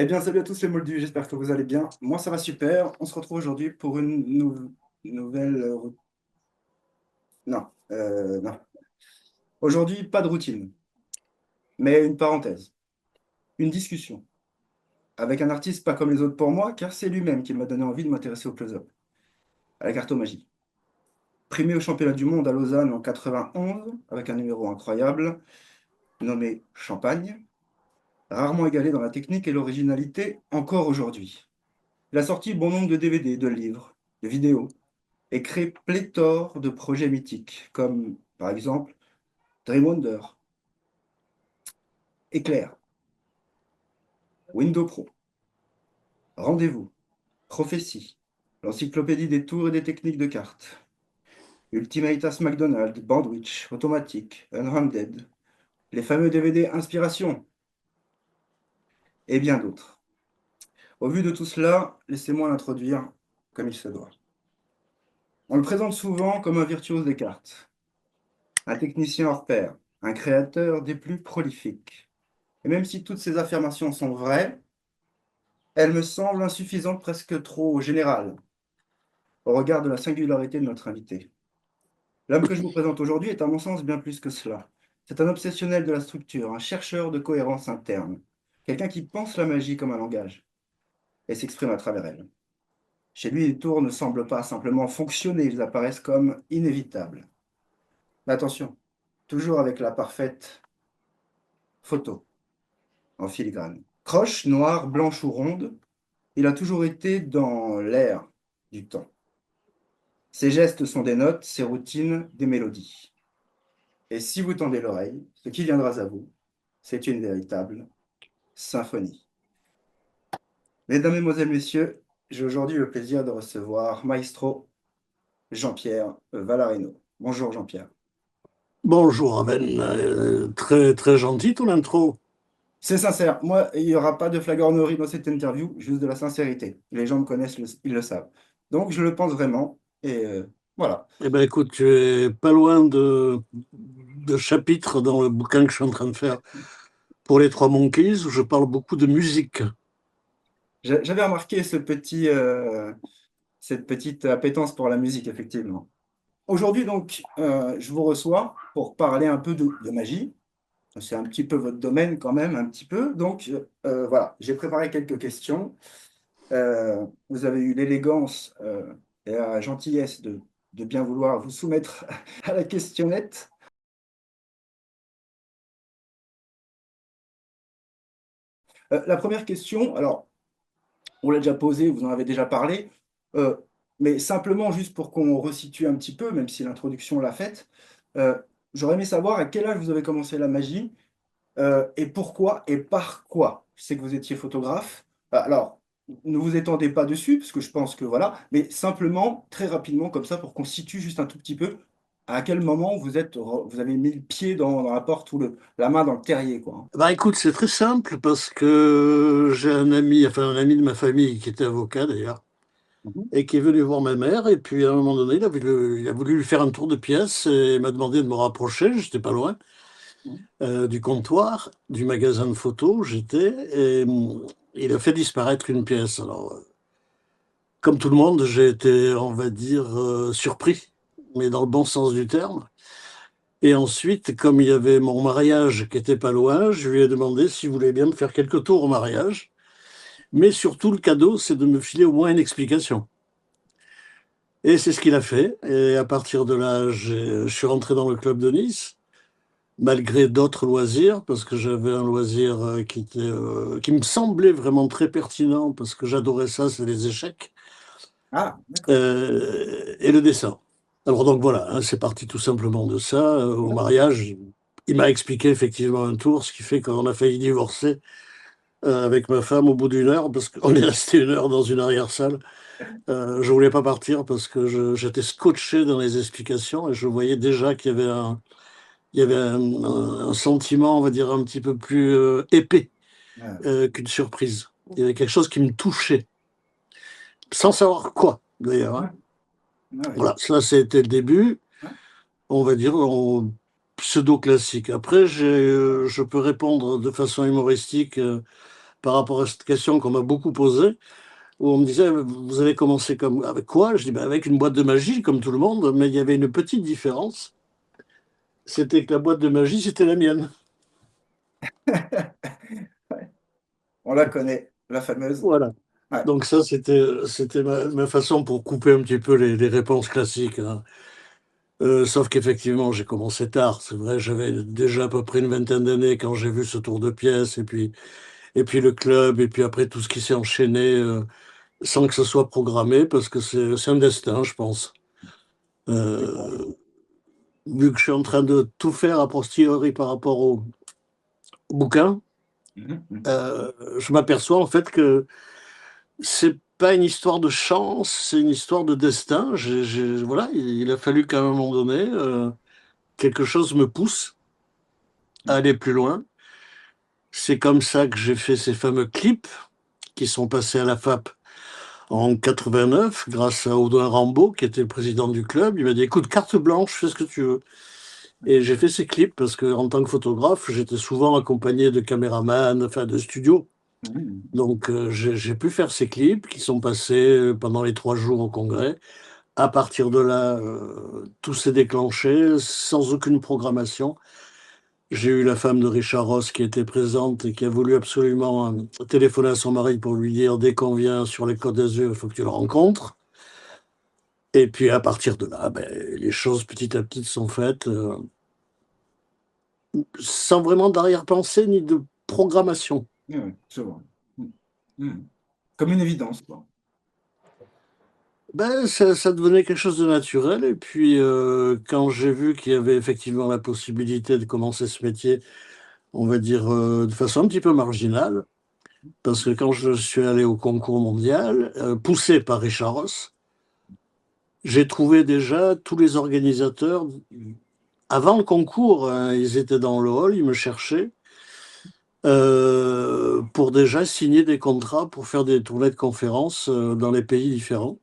Eh bien, salut à tous les Moldus, j'espère que vous allez bien. Moi, ça va super. On se retrouve aujourd'hui pour une nouvelle. Non, non. Aujourd'hui, pas de routine, mais une parenthèse, une discussion avec un artiste pas comme les autres pour moi, car c'est lui-même qui m'a donné envie de m'intéresser au close-up, à la cartomagie. Primé au championnat du monde à Lausanne en 91, avec un numéro incroyable, nommé Champagne, rarement égalé dans la technique et l'originalité encore aujourd'hui. Il a sorti bon nombre de DVD, de livres, de vidéos et crée pléthore de projets mythiques, comme par exemple Dream Wonder, Éclair, Window Pro, Rendez-vous, Prophétie, l'encyclopédie des tours et des techniques de cartes, Ultimatas McDonald, Bandwidth, Automatique, Unrounded, les fameux DVD Inspiration, et bien d'autres. Au vu de tout cela, laissez-moi l'introduire comme il se doit. On le présente souvent comme un virtuose des cartes, un technicien hors pair, un créateur des plus prolifiques. Et même si toutes ces affirmations sont vraies, elles me semblent insuffisantes, presque trop générales, au regard de la singularité de notre invité. L'homme que je vous présente aujourd'hui est à mon sens bien plus que cela. C'est un obsessionnel de la structure, un chercheur de cohérence interne, quelqu'un qui pense la magie comme un langage et s'exprime à travers elle. Chez lui, les tours ne semblent pas simplement fonctionner, ils apparaissent comme inévitables. Mais attention, toujours avec la parfaite photo en filigrane. Croche, noire, blanche ou ronde, il a toujours été dans l'air du temps. Ses gestes sont des notes, ses routines des mélodies. Et si vous tendez l'oreille, ce qui viendra à vous, c'est une véritable symphonie. Mesdames, Mesdemoiselles, Messieurs, j'ai aujourd'hui le plaisir de recevoir Maestro Jean-Pierre Valarino. Bonjour Jean-Pierre. Bonjour, Aben. Très, très gentil ton intro. C'est sincère, moi, il n'y aura pas de flagornerie dans cette interview, juste de la sincérité. Les gens me connaissent, ils le savent. Donc je le pense vraiment, et voilà. Eh bien, écoute, tu es pas loin de chapitres dans le bouquin que je suis en train de faire pour les Trois Monkeys, où je parle beaucoup de musique. J'avais remarqué cette petite appétence pour la musique, effectivement. Aujourd'hui, donc, je vous reçois pour parler un peu de magie. C'est un petit peu votre domaine quand même, un petit peu. Donc, voilà, j'ai préparé quelques questions. Vous avez eu l'élégance et la gentillesse de bien vouloir vous soumettre à la questionnette. La première question, alors, on l'a déjà posée, vous en avez déjà parlé, euh, mais simplement juste pour qu'on resitue un petit peu, même si l'introduction l'a faite, euh, j'aurais aimé savoir à quel âge vous avez commencé la magie. Et pourquoi et par quoi? Je sais que vous étiez photographe. Alors, ne vous étendez pas dessus, parce que je pense que voilà, mais simplement, très rapidement, comme ça, pour qu'on situe juste un tout petit peu, à quel moment vous avez mis le pied dans la porte ou la main dans le terrier, quoi. Bah écoute, c'est très simple parce que j'ai un ami, enfin un ami de ma famille qui était avocat d'ailleurs, Mhm. et qui est venu voir ma mère, et puis à un moment donné, il a voulu lui faire un tour de pièce et m'a demandé de me rapprocher, j'étais pas loin, Mhm. du comptoir, du magasin de photos où j'étais, et il a fait disparaître une pièce. Alors, comme tout le monde, j'ai été, on va dire, surpris, mais dans le bon sens du terme. Et ensuite, comme il y avait mon mariage qui était pas loin, je lui ai demandé s'il voulait bien me faire quelques tours au mariage. Mais surtout, le cadeau, c'est de me filer au moins une explication. Et c'est ce qu'il a fait. Et à partir de là, je suis rentré dans le club de Nice, malgré d'autres loisirs, parce que j'avais un loisir qui me semblait vraiment très pertinent, parce que j'adorais ça, c'est les échecs. Ah, d'accord. Et le dessin. Alors donc voilà, hein, c'est parti tout simplement de ça. Au mariage, il m'a expliqué effectivement un tour, ce qui fait qu'on a failli divorcer avec ma femme au bout d'une heure, parce qu'on est resté une heure dans une arrière-salle. Je voulais pas partir parce que j'étais scotché dans les explications et je voyais déjà qu'il y avait un sentiment, on va dire, un petit peu plus épais Ouais, qu'une surprise. Il y avait quelque chose qui me touchait, sans savoir quoi d'ailleurs, ouais, hein. ouais, Voilà, ça c'était le début. ouais. On va dire, en pseudo-classique. Après, je peux répondre de façon humoristique par rapport à cette question qu'on m'a beaucoup posée, où on me disait, vous avez commencé comme, avec quoi? Je dis, ben, avec une boîte de magie, comme tout le monde, mais il y avait une petite différence, c'était que la boîte de magie, c'était la mienne. Ouais. On la connaît, la fameuse. Voilà. Ouais. Donc ça, c'était ma façon pour couper un petit peu les réponses classiques, hein. Sauf qu'effectivement, j'ai commencé tard. C'est vrai, j'avais déjà à peu près une vingtaine d'années quand j'ai vu ce tour de pièce, et puis le club, et puis après tout ce qui s'est enchaîné, sans que ce soit programmé, parce que c'est un destin, je pense. Je crois. Euh, Vu que je suis en train de tout faire a posteriori par rapport au bouquin, Mhm, mhm. je m'aperçois en fait que c'est pas une histoire de chance, c'est une histoire de destin. Voilà, il a fallu qu'à un moment donné, quelque chose me pousse à aller plus loin. C'est comme ça que j'ai fait ces fameux clips qui sont passés à la FAP en 89, grâce à Audouin Rambaud, qui était le président du club. Il m'a dit, écoute, carte blanche, fais ce que tu veux. Et j'ai fait ces clips parce que, en tant que photographe, j'étais souvent accompagné de caméramans, enfin de studios. Mhm. Donc, j'ai pu faire ces clips qui sont passés pendant les 3 jours au congrès. À partir de là, tout s'est déclenché sans aucune programmation. J'ai eu la femme de Richard Ross qui était présente et qui a voulu absolument téléphoner à son mari pour lui dire dès qu'on vient sur les Côtes d'Azur, il faut que tu le rencontres. Et puis à partir de là, ben, les choses petit à petit sont faites sans vraiment d'arrière-pensée ni de programmation. Ouais, ouais, je vois. Mhm. Mhm. Comme une évidence, quoi. Ben, ça devenait quelque chose de naturel. Et puis quand j'ai vu qu'il y avait effectivement la possibilité de commencer ce métier, on va dire de façon un petit peu marginale, parce que quand je suis allé au concours mondial, poussé par Richard Ross, j'ai trouvé déjà tous les organisateurs. Avant le concours, hein, ils étaient dans le hall, ils me cherchaient pour déjà signer des contrats pour faire des tournées de conférences dans les pays différents.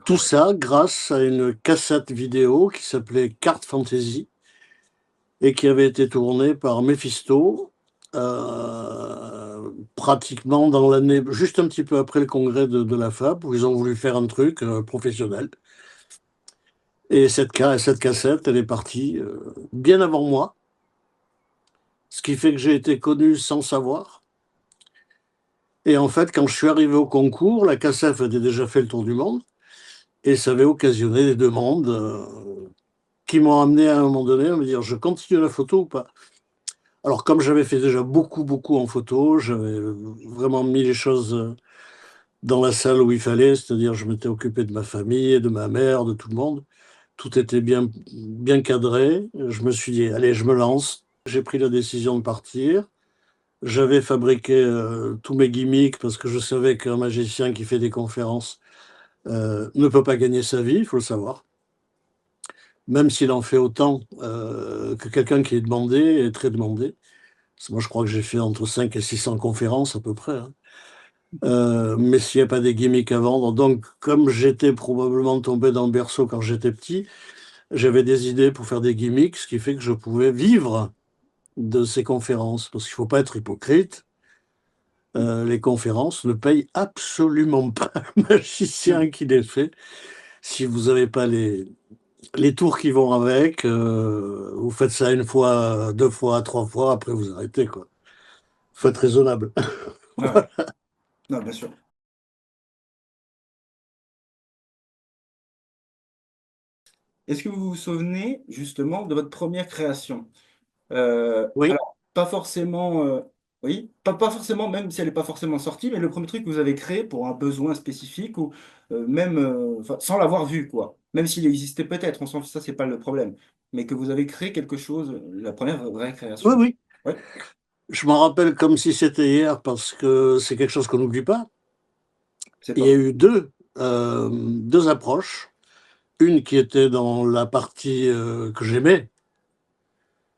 Tout Incroyable. ça grâce à une cassette vidéo qui s'appelait Carte Fantasy et qui avait été tournée par Mephisto pratiquement dans l'année, juste un petit peu après le congrès de la FAP, où ils ont voulu faire un truc professionnel. Et cette cassette, elle est partie bien avant moi, ce qui fait que j'ai été connu sans savoir. Et en fait, quand je suis arrivé au concours, la cassette avait déjà fait le tour du monde et ça avait occasionné des demandes qui m'ont amené à un moment donné à me dire, je continue la photo ou pas? Alors, comme j'avais fait déjà beaucoup, beaucoup en photo, j'avais vraiment mis les choses dans la salle où il fallait, c'est-à-dire je m'étais occupé de ma famille, de ma mère, de tout le monde. Tout était bien, bien cadré. Je me suis dit, allez, je me lance. J'ai pris la décision de partir. J'avais fabriqué tous mes gimmicks parce que je savais qu'un magicien qui fait des conférences ne peut pas gagner sa vie, il faut le savoir. Même s'il en fait autant que quelqu'un qui est demandé, est très demandé. Parce que moi, je crois que j'ai fait entre 5 et 600 conférences à peu près, hein. Mais s'il n'y a pas des gimmicks à vendre, donc comme j'étais probablement tombé dans le berceau quand j'étais petit, j'avais des idées pour faire des gimmicks, ce qui fait que je pouvais vivre de ces conférences. Parce qu'il ne faut pas être hypocrite. Les conférences ne payent absolument pas le magicien qui les fait. Si vous n'avez pas les tours qui vont avec, vous faites ça une fois, deux fois, trois fois, après vous arrêtez, quoi. Faut être raisonnable. Ouais, ouais. Non, bien sûr. Est-ce que vous vous souvenez justement de votre première création? Oui, Alors, pas forcément, oui, pas forcément, même si elle n'est pas forcément sortie, mais le premier truc que vous avez créé pour un besoin spécifique ou même enfin, sans l'avoir vu, quoi. Même s'il existait peut-être, on s'en ça, c'est pas le problème. Mais que vous avez créé quelque chose, la première vraie oui, création. oui. Oui, Je m'en rappelle comme si c'était hier parce que c'est quelque chose qu'on n'oublie pas. c'est Il pas y a faux. eu deux approches. Une qui était dans la partie que j'aimais,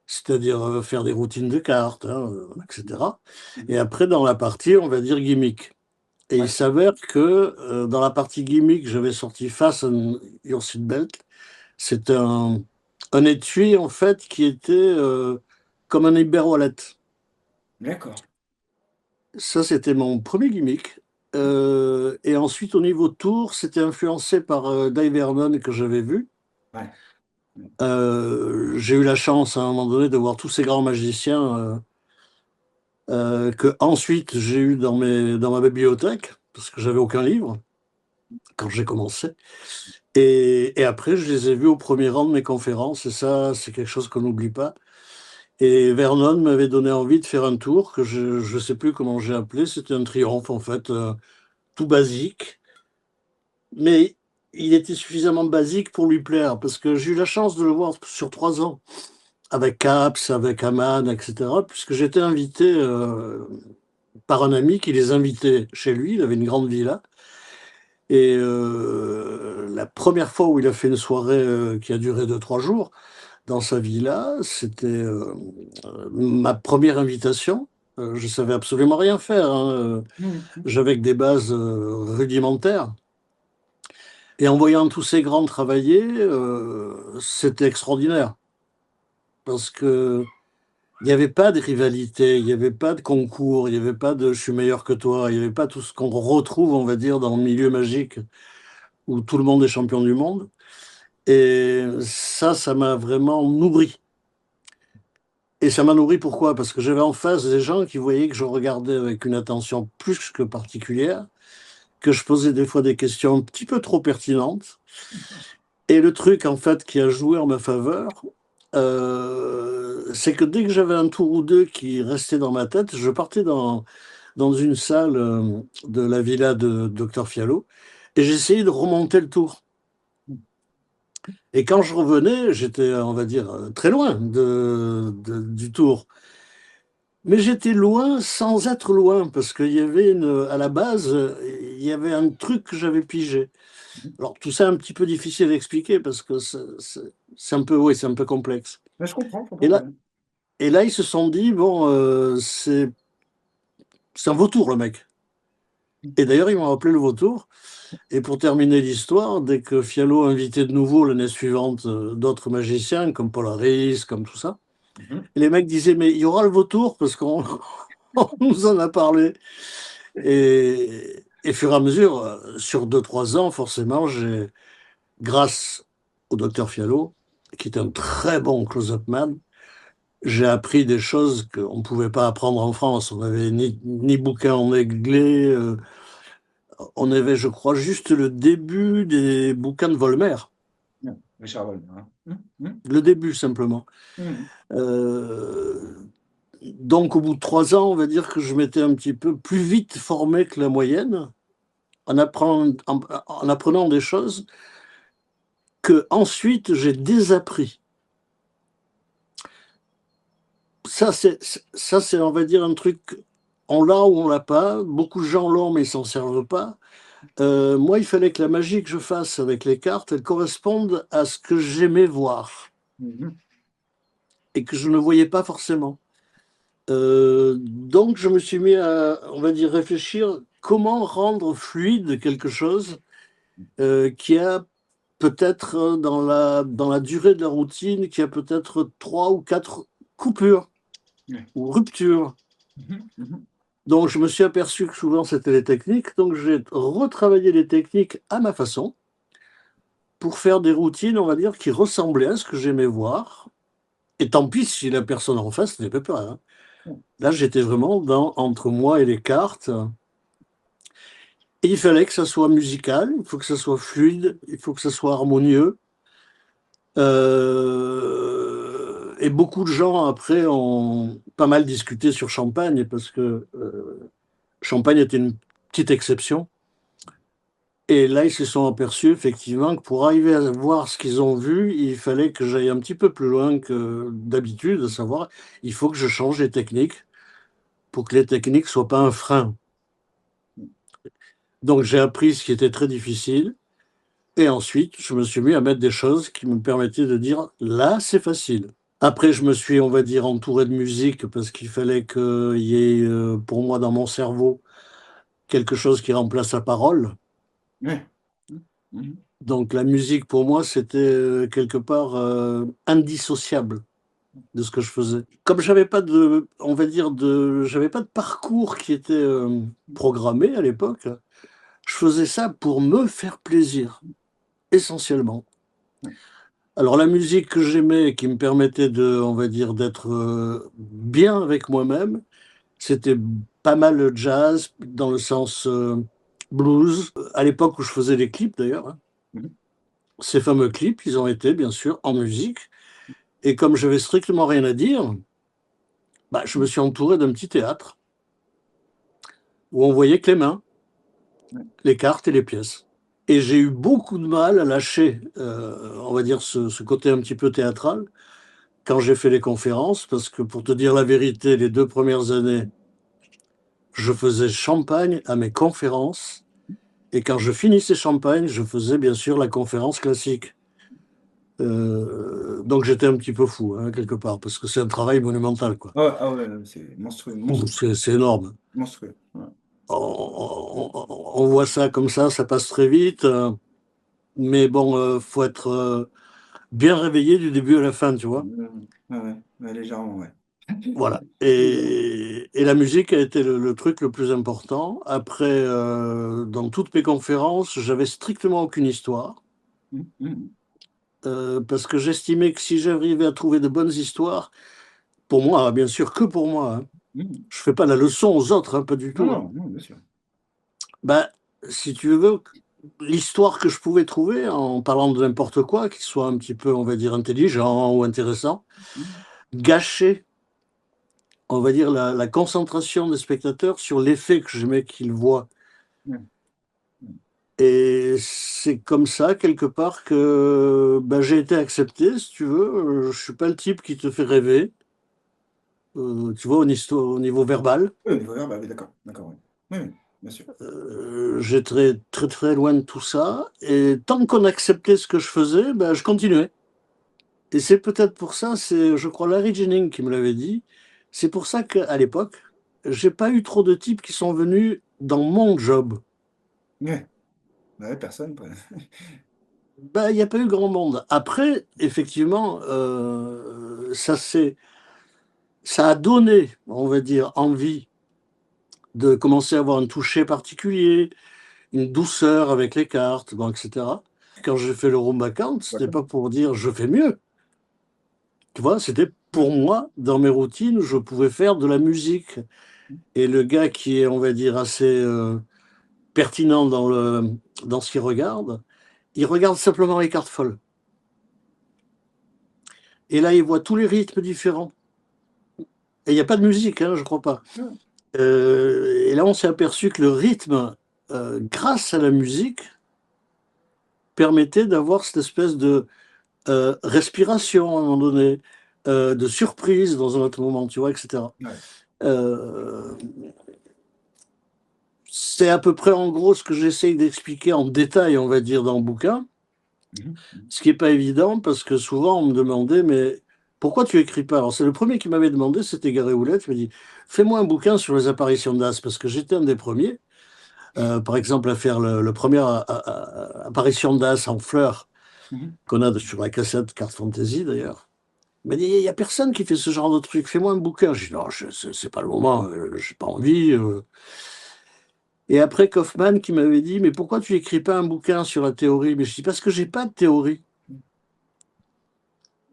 c'est-à-dire faire des routines de cartes, hein, etc. Et Mhm. après, dans la partie, on va dire, gimmick. Et il Ouais, s'avère que dans la partie gimmick, j'avais sorti Fasten Your Seatbelt. C'est un étui, en fait, qui était comme un Wallet. d'accord. Ça, c'était mon premier gimmick. Et ensuite, au niveau tour, c'était influencé par Dave Vernon que j'avais vu. Ouais. J'ai eu la chance à un moment donné de voir tous ces grands magiciens que ensuite j'ai eu dans ma bibliothèque, parce que j'avais aucun livre quand j'ai commencé. Et après, je les ai vus au premier rang de mes conférences, et ça, c'est quelque chose qu'on n'oublie pas. Et Vernon m'avait donné envie de faire un tour que je ne sais plus comment j'ai appelé. C'était un triomphe, en fait, tout basique. Mais il était suffisamment basique pour lui plaire, parce que j'ai eu la chance de le voir sur 3 ans, avec Caps, avec Aman, etc., puisque j'étais invité par un ami qui les invitait chez lui. Il avait une grande villa. Et la première fois où il a fait une soirée qui a duré 2, 3 jours dans sa villa, c'était ma première invitation. Je savais absolument rien faire, hein. Mhm. J'avais que des bases rudimentaires. Et en voyant tous ces grands travailler, c'était extraordinaire. Parce que il n'y avait pas de rivalité, il n'y avait pas de concours, il n'y avait pas de je suis meilleur que toi, il n'y avait pas tout ce qu'on retrouve, on va dire, dans le milieu magique où tout le monde est champion du monde. Et ça m'a vraiment nourri. Et ça m'a nourri pourquoi? Parce que j'avais en face des gens qui voyaient que je regardais avec une attention plus que particulière, que je posais des fois des questions un petit peu trop pertinentes. Et le truc, en fait, qui a joué en ma faveur, c'est que dès que j'avais un tour ou deux qui restait dans ma tête, je partais dans une salle de la villa de Docteur Fiallo et j'essayais de remonter le tour. Et quand je revenais, j'étais, on va dire, très loin du tour. Mais j'étais loin sans être loin, parce qu'il y avait à la base, il y avait un truc que j'avais pigé. Alors tout ça est un petit peu difficile à expliquer parce que c'est un peu, oui, c'est un peu complexe. Mais je Et comprends quand là, même. et là, ils se sont dit, bon, c'est un vautour, le mec. Et d'ailleurs, ils m'ont appelé le vautour. Et pour terminer l'histoire, dès que Fiallo invitait de nouveau l'année suivante d'autres magiciens, comme Paul Harris, comme tout ça, Mhm. les mecs disaient, mais il y aura le vautour parce qu'on on nous en a parlé. Et fur et à mesure, sur 2, 3 ans, forcément, grâce au docteur Fiallo, qui est un très bon close-up man, j'ai appris des choses qu'on ne pouvait pas apprendre en France. On n'avait ni bouquin en anglais, on avait, je crois, juste le début des bouquins de Volmer. Ouais. Richard Wagner, hein. Mhm. Le début, simplement. Mhm. Euh, donc, au bout de 3 ans, on va dire que je m'étais un petit peu plus vite formé que la moyenne, en apprenant des choses que ensuite j'ai désappris. Ça, c'est, on va dire, un truc, on l'a ou on l'a pas. Beaucoup de gens l'ont, mais ils s'en servent pas. Moi, il fallait que la magie que je fasse avec les cartes, elle corresponde à ce que j'aimais voir Mhm. et que je ne voyais pas forcément. Donc, je me suis mis à, on va dire, réfléchir comment rendre fluide quelque chose qui a peut-être dans la durée de la routine, qui a peut-être 3 ou 4 coupures Ouais. ou ruptures. Mhm. Mhm. Donc, je me suis aperçu que souvent c'était les techniques. Donc, j'ai retravaillé les techniques à ma façon pour faire des routines, on va dire, qui ressemblaient à ce que j'aimais voir. Et tant pis si la personne en face n'avait pas, hein. Là, j'étais vraiment entre moi et les cartes. Et il fallait que ça soit musical, il faut que ça soit fluide, il faut que ça soit harmonieux. Et beaucoup de gens après ont pas mal discuté sur Champagne parce que Champagne était une petite exception. Et là, ils se sont aperçus effectivement que pour arriver à voir ce qu'ils ont vu, il fallait que j'aille un petit peu plus loin que d'habitude, à savoir, il faut que je change les techniques pour que les techniques soient pas un frein. Donc j'ai appris ce qui était très difficile. Et ensuite, je me suis mis à mettre des choses qui me permettaient de dire, là, c'est facile. Après, je me suis, on va dire, entouré de musique parce qu'il fallait qu'il y ait, pour moi, dans mon cerveau, quelque chose qui remplace la parole. Ouais. Mhm. Donc, la musique, pour moi, c'était quelque part indissociable. de ce que je faisais. Comme j'avais pas de, on va dire j'avais pas de parcours qui était programmé à l'époque, je faisais ça pour me faire plaisir, essentiellement. Ouais. Alors la musique que j'aimais et qui me permettait de, on va dire, d'être bien avec moi-même, c'était pas mal le jazz, dans le sens blues, à l'époque où je faisais des clips d'ailleurs, hein. Mhm. Ces fameux clips, ils ont été bien sûr en musique. Et comme j'avais strictement rien à dire, bah, je me suis entouré d'un petit théâtre où on voyait que les mains, Ouais. les cartes et les pièces. Et j'ai eu beaucoup de mal à lâcher, on va dire, ce côté un petit peu théâtral quand j'ai fait les conférences, parce que pour te dire la vérité, les 2 premières années, je faisais champagne à mes conférences. Et quand je finissais champagne, je faisais bien sûr la conférence classique. Donc j'étais un petit peu fou, hein, quelque part, parce que c'est un travail monumental, quoi. Ah ouais, c'est monstrueux, monstrueux, C'est énorme. monstrueux. Ouais. On voit ça comme ça passe très vite. Mais bon, faut être bien réveillé du début à la fin, tu vois. Ouais, ouais, ouais, légèrement, ouais. Voilà. Légèrement. Et la musique a été le truc le plus important. Après, dans toutes mes conférences, j'avais strictement aucune histoire. Mhm. Mhm. Parce que j'estimais que si j'arrivais à trouver de bonnes histoires, pour moi, bien sûr, que pour moi, hein, Mhm. je fais pas la leçon aux autres, hein, pas du Non, tout, hein. non, non, bien sûr. Ben, si tu veux, l'histoire que je pouvais trouver en parlant de n'importe quoi, qui soit un petit peu, on va dire, intelligent ou intéressant, Mhm. gâchait, on va dire, la concentration des spectateurs sur l'effet que j'aimais qu'ils voient. Ouais. Ouais. Et c'est comme ça, quelque part, que ben, j'ai été accepté, si tu veux. Je suis pas le type qui te fait rêver, tu vois, au niveau verbal. Oui, voilà, bah oui, d'accord, d'accord, oui. Oui, oui, bien sûr. J'étais très, très loin de tout ça. Et tant qu'on acceptait ce que je faisais, ben, je continuais. Et c'est peut-être pour ça, c'est, je crois, Larry Jennings qui me l'avait dit. C'est pour ça qu'à l'époque, j'ai pas eu trop de types qui sont venus dans mon job. Ouais, ouais, personne. Ben, il n'y a pas eu grand monde. Après, effectivement, ça a donné, on va dire, envie de commencer à avoir un toucher particulier, une douceur avec les cartes, bon, etc. Quand j'ai fait le Roomba Count, c'était D'accord. pas pour dire je fais mieux. Tu vois, c'était pour moi, dans mes routines, je pouvais faire de la musique. Et le gars qui est, on va dire, assez pertinent dans ce qu'il regarde, il regarde simplement les cartes folles. Et là, il voit tous les rythmes différents. Et il n'y a pas de musique, hein, je crois pas. Ouais. Et là, on s'est aperçu que le rythme, grâce à la musique, permettait d'avoir cette espèce de respiration à un moment donné, de surprise dans un autre moment, tu vois, etc. Ouais. Euh, c'est à peu près en gros ce que j'essaye d'expliquer en détail, on va dire, dans le bouquin. Mhm. Mhm. Ce qui n'est pas évident parce que souvent on me demandait, mais pourquoi tu écris pas? Alors c'est le premier qui m'avait demandé, c'était Gary Houlette, il m'a dit, fais-moi un bouquin sur les apparitions d'as, parce que j'étais un des premiers, par exemple, à faire le premier apparition d'as en fleurs Mhm. qu'on a sur la cassette Carte Fantasy d'ailleurs. Il m'a dit, il n'y a personne qui fait ce genre de truc, fais-moi un bouquin. J'ai dit, non, c'est pas le moment, j'ai pas envie. Et après Kaufman qui m'avait dit, mais pourquoi tu écris pas un bouquin sur la théorie? Mais je dis, parce que j'ai pas de théorie.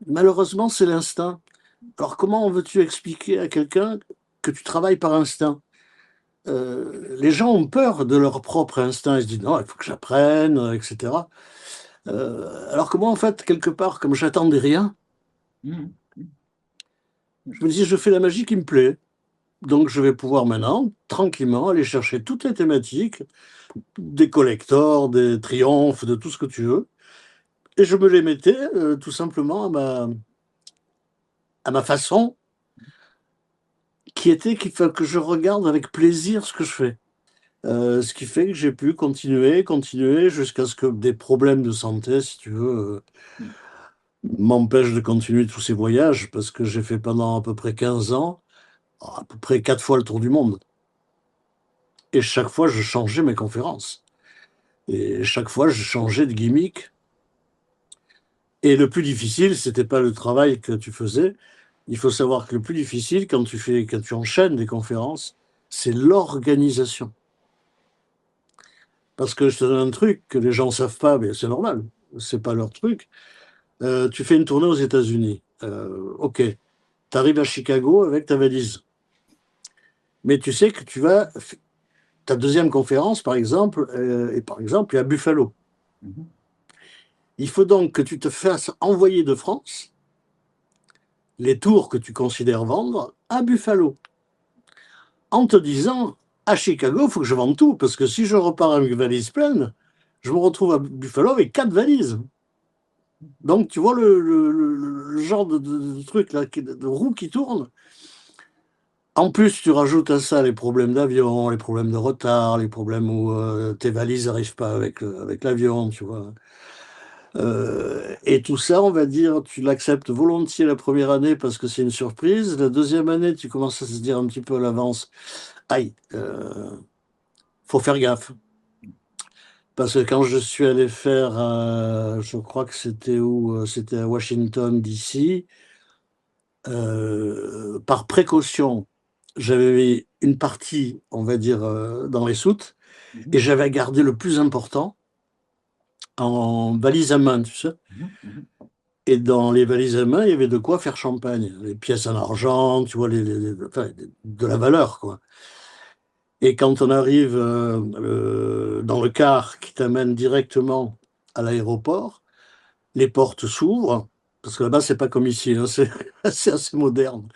Malheureusement, c'est l'instinct. Alors comment veux-tu expliquer à quelqu'un que tu travailles par instinct? Les gens ont peur de leur propre instinct. Ils se disent, non, il faut que j'apprenne, etc. Alors que moi, en fait, quelque part, comme j'attendais rien, Mhm. je me dis, je fais la magie qui me plaît. Donc, je vais pouvoir maintenant, tranquillement, aller chercher toutes les thématiques, des collectors, des triomphes, de tout ce que tu veux. Et je me les mettais tout simplement à ma façon, qui était qu'il faut que je regarde avec plaisir ce que je fais. Ce qui fait que j'ai pu continuer jusqu'à ce que des problèmes de santé, si tu veux, Mhm. m'empêchent de continuer tous ces voyages, parce que j'ai fait pendant à peu près 15 ans, à peu près 4 fois le tour du monde. Et chaque fois, je changeais mes conférences. Et chaque fois, je changeais de gimmick. Et le plus difficile, c'était pas le travail que tu faisais, Il faut savoir que le plus difficile quand tu enchaînes des conférences, c'est l'organisation. Parce que je te donne un truc que les gens ne savent pas, mais c'est normal, c'est pas leur truc. Tu fais une tournée aux États-Unis. Ok, tu arrives à Chicago avec ta valise. Mais tu sais que ta deuxième conférence, par exemple, et par exemple, est à Buffalo. Mhm. Il faut donc que tu te fasses envoyer de France les tours que tu considères vendre à Buffalo, en te disant, à Chicago, il faut que je vende tout, parce que si je repars avec une valise pleine, je me retrouve à Buffalo avec 4 valises. Donc, tu vois le genre de truc, là, de roue qui tourne. En plus, tu rajoutes à ça les problèmes d'avion, les problèmes de retard, les problèmes où tes valises n'arrivent pas avec l'avion, tu vois. Et tout ça, on va dire, tu l'acceptes volontiers la première année parce que c'est une surprise. La deuxième année, tu commences à se dire un petit peu à l'avance, aïe, faut faire gaffe. Parce que quand je suis allé faire, je crois que c'était où? C'était à Washington, D.C. Par précaution, j'avais mis une partie, on va dire, dans les soutes et Mhm. j'avais gardé le plus important en valise à main, tu sais. Mhm. Mhm. Et dans les valises à main, il y avait de quoi faire champagne. Les pièces en argent, tu vois, enfin, de la valeur, quoi. Et quand on arrive dans le car qui t'amène directement à l'aéroport, les portes s'ouvrent, parce que là-bas, c'est pas comme ici, hein, c'est assez moderne.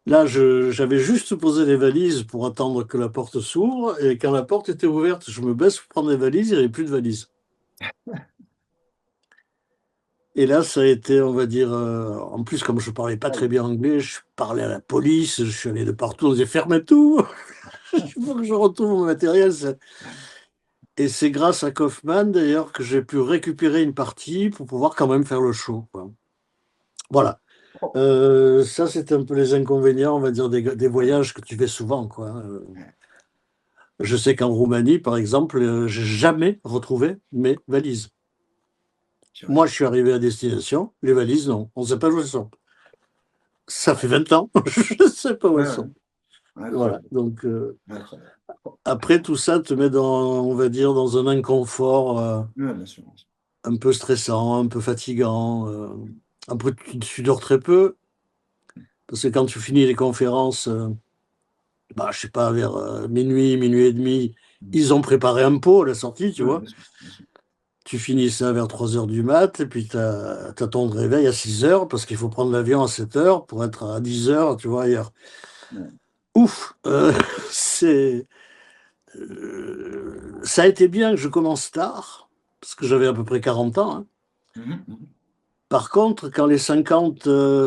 Là, j'avais juste posé les valises pour attendre que la porte s'ouvre, et quand la porte était ouverte, je me baisse pour prendre les valises, il n'y avait plus de valises. Et là, ça a été, on va dire, en plus, comme je parlais pas très Aïe. bien anglais, je parlais à la police, je suis allé de partout, on disait fermez tout, il faut que je retrouve mon matériel. Et c'est grâce à Kaufman, d'ailleurs, que j'ai pu récupérer une partie pour pouvoir quand même faire le show, quoi. Voilà. Oh. Ça, c'est un peu les inconvénients, on va dire, des Ouais. voyages que tu fais souvent, quoi. Ouais. Je sais qu'en Roumanie, par exemple, j'ai jamais retrouvé mes valises. Moi, Purée. je suis arrivé à destination, les valises, non. On ne sait pas où elles sont. Ça fait 20 ans, je ne sais pas où Ouais, elles ouais. sont. Voilà. Incroyable. Donc, Incroyable. Oh. après, tout ça te met on va dire, dans un inconfort Ouais, bien sûr. Bien sûr. un peu stressant, un peu fatigant. Après, tu dors très peu, parce que quand tu finis les conférences, bah, je sais pas, vers minuit, minuit et demi, Mhm. ils ont préparé un pot à la sortie, tu Ouais, vois. bien sûr. Bien sûr. Tu finis ça vers 3 heures du mat, et puis tu as ton réveil à 6 heures, parce qu'il faut prendre l'avion à 7 heures pour être à 10 heures, tu vois, ailleurs. Ouais. Ouf, c'est, ça a été bien que je commence tard, parce que j'avais à peu près 40 ans, hein. Mhm. Mhm. Par contre, quand les 50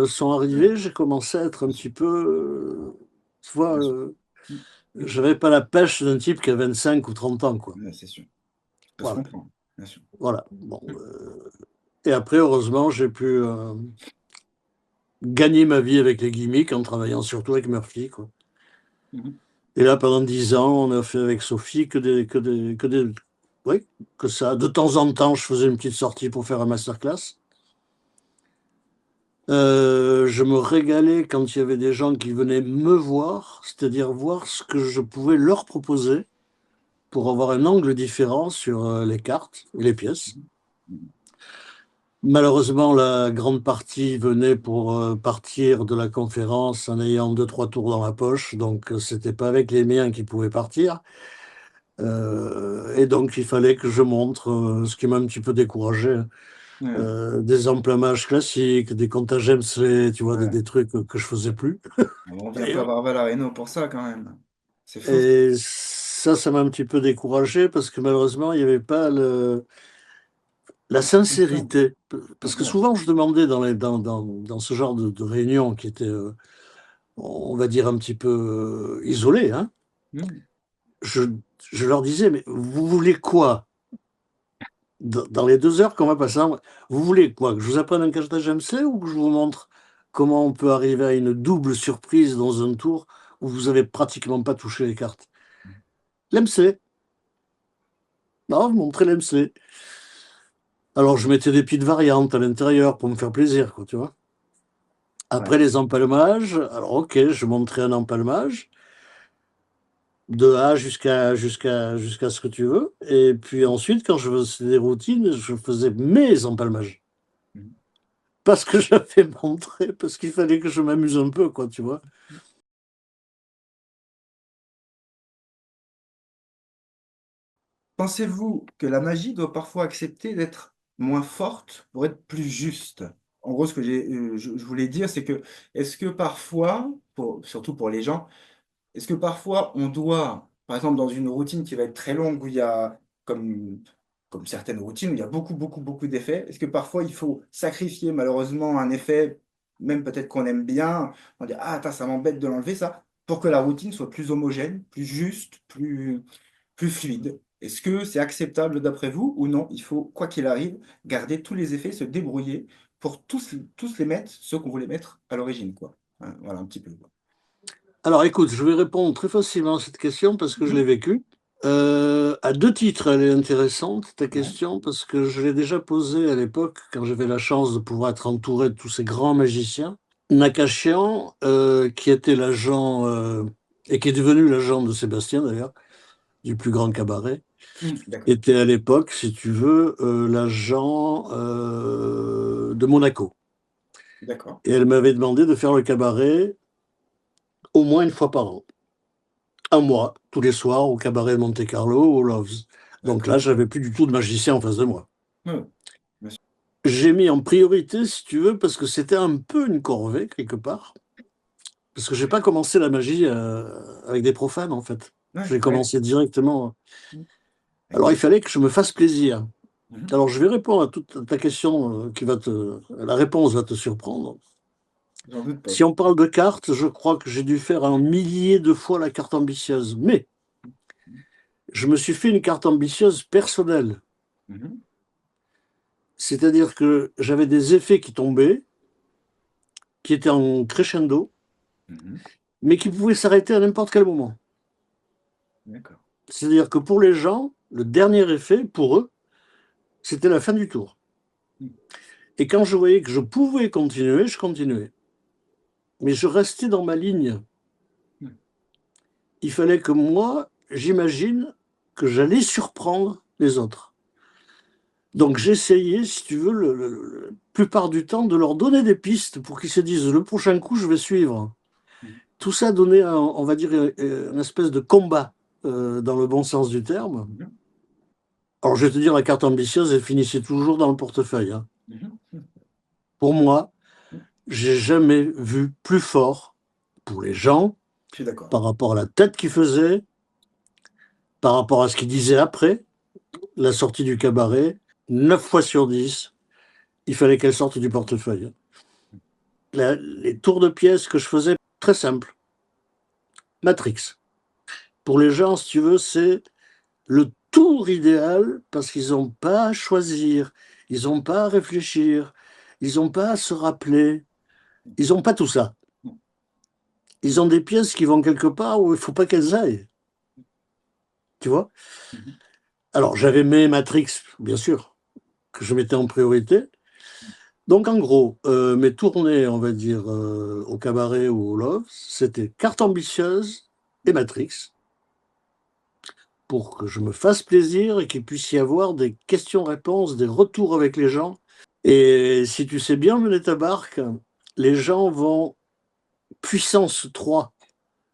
sont Ouais, arrivés, j'ai commencé à être un bien sûr. petit peu, tu vois, Bien sûr. Mhm. j'avais pas la pêche d'un type qui a 25 ou 30 ans, quoi. Ouais, c'est sûr. Ça peut se Voilà, comprendre. Bien sûr. voilà. Bon, Mhm. et après, heureusement, j'ai pu gagner ma vie avec les gimmicks en travaillant surtout avec Murphy, quoi. Mhm. Et là, pendant 10 ans, on a fait avec Sophie oui, que ça. De temps en temps, je faisais une petite sortie pour faire un masterclass. Je me régalais quand il y avait des gens qui venaient me voir, c'est-à-dire voir ce que je pouvais leur proposer pour avoir un angle différent sur les cartes et les pièces. Mhm. Malheureusement, la grande partie venait pour partir de la conférence en ayant deux, trois tours dans la poche, donc c'était pas avec les miens qu'ils pouvaient partir. Et donc, il fallait que je montre ce qui m'a un petit peu découragé. Ouais. Des emplamages classiques, des comptages MC, tu vois, Ouais. des trucs que je faisais plus, On vient pas d'ailleurs. voir Valareno pour ça quand même. C'est fou. Et ça m'a un petit peu découragé parce que malheureusement, il n'y avait pas la Confiant. sincérité. Parce que Ouais. souvent, je demandais dans ce genre de réunion qui était, on va dire, un petit peu isolée, hein, Mhm. je, je leur disais, mais vous voulez quoi? Dans les 2 heures qu'on va passer, vous voulez quoi? Que je vous apprenne un cachetage MC ou que je vous montre comment on peut arriver à une double surprise dans un tour où vous avez pratiquement pas touché les cartes? L'MC. Non, vous montrez l'MC. Alors je mettais des petites variantes à l'intérieur pour me faire plaisir, quoi, tu vois. Après Ouais. les empalmages, alors ok, je montrais un empalmage, de A jusqu'à ce que tu veux. Et puis ensuite, quand je faisais des routines, je faisais mes empalmages. Mhm. Parce que j'avais montré, parce qu'il fallait que je m'amuse un peu, quoi, tu vois. Pensez-vous que la magie doit parfois accepter d'être moins forte pour être plus juste? En gros, ce que je voulais dire, c'est que est-ce que parfois, surtout pour les gens, est-ce que parfois on doit, par exemple, dans une routine qui va être très longue, où il y a, comme certaines routines, où il y a beaucoup, beaucoup, beaucoup d'effets, est-ce que parfois il faut sacrifier malheureusement un effet, même peut-être qu'on aime bien, on dit, ah, attends, ça m'embête de l'enlever, ça, pour que la routine soit plus homogène, plus juste, plus fluide? Est-ce que c'est acceptable d'après vous ou non? Il faut, quoi qu'il arrive, garder tous les effets, se débrouiller pour tous les mettre, ceux qu'on voulait mettre à l'origine, quoi. Hein, voilà un petit peu, quoi. Alors écoute, je vais répondre très facilement à cette question parce que je l'ai Mhm. vécue. À deux titres, elle est intéressante, ta Ouais. question, parce que je l'ai déjà posée à l'époque quand j'avais la chance de pouvoir être entouré de tous ces grands magiciens. Nakachian, qui était l'agent, et qui est devenu l'agent de Sébastien d'ailleurs, du plus grand cabaret, D'accord, était à l'époque, si tu veux, l'agent de Monaco. d'accord, Et elle m'avait demandé de faire le cabaret au moins une fois par an. Un mois, tous les soirs, au cabaret de Monte-Carlo, au Loves. Donc d'accord. là, j'avais plus du tout de magicien en face de moi. Ouais, ouais, bien sûr. J'ai mis en priorité, si tu veux, parce que c'était un peu une corvée, quelque part. Parce que j'ai pas commencé la magie avec des profanes, en fait. Ouais, J'ai ouais. commencé directement. Avec Alors, il des... fallait que je me fasse plaisir. Mhm. Alors, je vais répondre à toute ta question qui va te. La réponse va te surprendre. J'en doute pas. Si on parle de cartes, je crois que j'ai dû faire un millier de fois la carte ambitieuse. Mais je me suis fait une carte ambitieuse personnelle. Mhm. C'est-à-dire que j'avais des effets qui tombaient, qui étaient en crescendo, Mhm. mais qui pouvaient s'arrêter à n'importe quel moment. D'accord. C'est-à-dire que pour les gens, le dernier effet, pour eux, c'était la fin du tour. Mhm. Et quand je voyais que je pouvais continuer, je continuais. Mais je restais dans ma ligne. Il fallait que moi, j'imagine que j'allais surprendre les autres. Donc j'essayais, si tu veux, la plupart du temps, de leur donner des pistes pour qu'ils se disent le prochain coup, je vais suivre. Mhm. Tout ça donnait, on va dire, une espèce de combat dans le bon sens du terme. Mhm. Alors je vais te dire, la carte ambitieuse, elle finissait toujours dans le portefeuille, hein. Mhm. Mhm. Pour moi, Mhm. j'ai jamais vu plus fort pour les gens Je suis d'accord. par rapport à la tête qu'ils faisaient, par rapport à ce qu'ils disaient après la sortie du cabaret. 9 fois sur 10, il fallait qu'elle sorte du portefeuille. Les tours de pièces que je faisais, très simple. Matrix. Pour les gens, si tu veux, c'est le tour idéal parce qu'ils n'ont pas à choisir, ils n'ont pas à réfléchir, ils n'ont pas à se rappeler, ils n'ont pas tout ça. Mhm. Ils ont des pièces qui vont quelque part où il ne faut pas qu'elles aillent, tu vois. Mhm. Alors j'avais mes Matrix, bien sûr, que je mettais en priorité. Donc en gros, mes tournées, on va dire, au cabaret ou au Love, c'était carte ambitieuse et Matrix, pour que je me fasse plaisir et qu'il puisse y avoir des questions-réponses, des retours avec les gens. Et si tu sais bien mener ta barque, les gens vont, puissance 3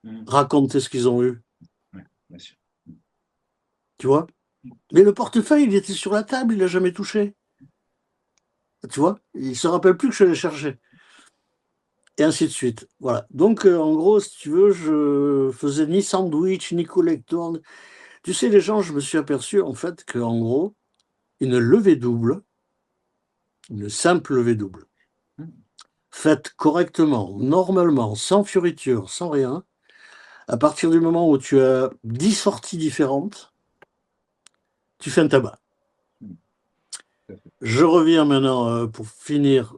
Mhm. raconter ce qu'ils ont eu, Ouais, bien sûr. tu vois. Mhm. Mais le portefeuille, il était sur la table, il l'a jamais touché, tu vois. Il se rappelle plus que je l'ai cherché. Et ainsi de suite. Voilà. Donc, en gros, si tu veux, je faisais ni sandwich, ni collector. Tu sais, les gens, je me suis aperçu, en fait, qu'en gros, une levée double, une simple levée double, Mhm. faite correctement, normalement, sans fioriture, sans rien, à partir du moment où tu as 10 sorties différentes, tu fais un tabac. Mhm. Tout à fait. Je reviens maintenant pour finir.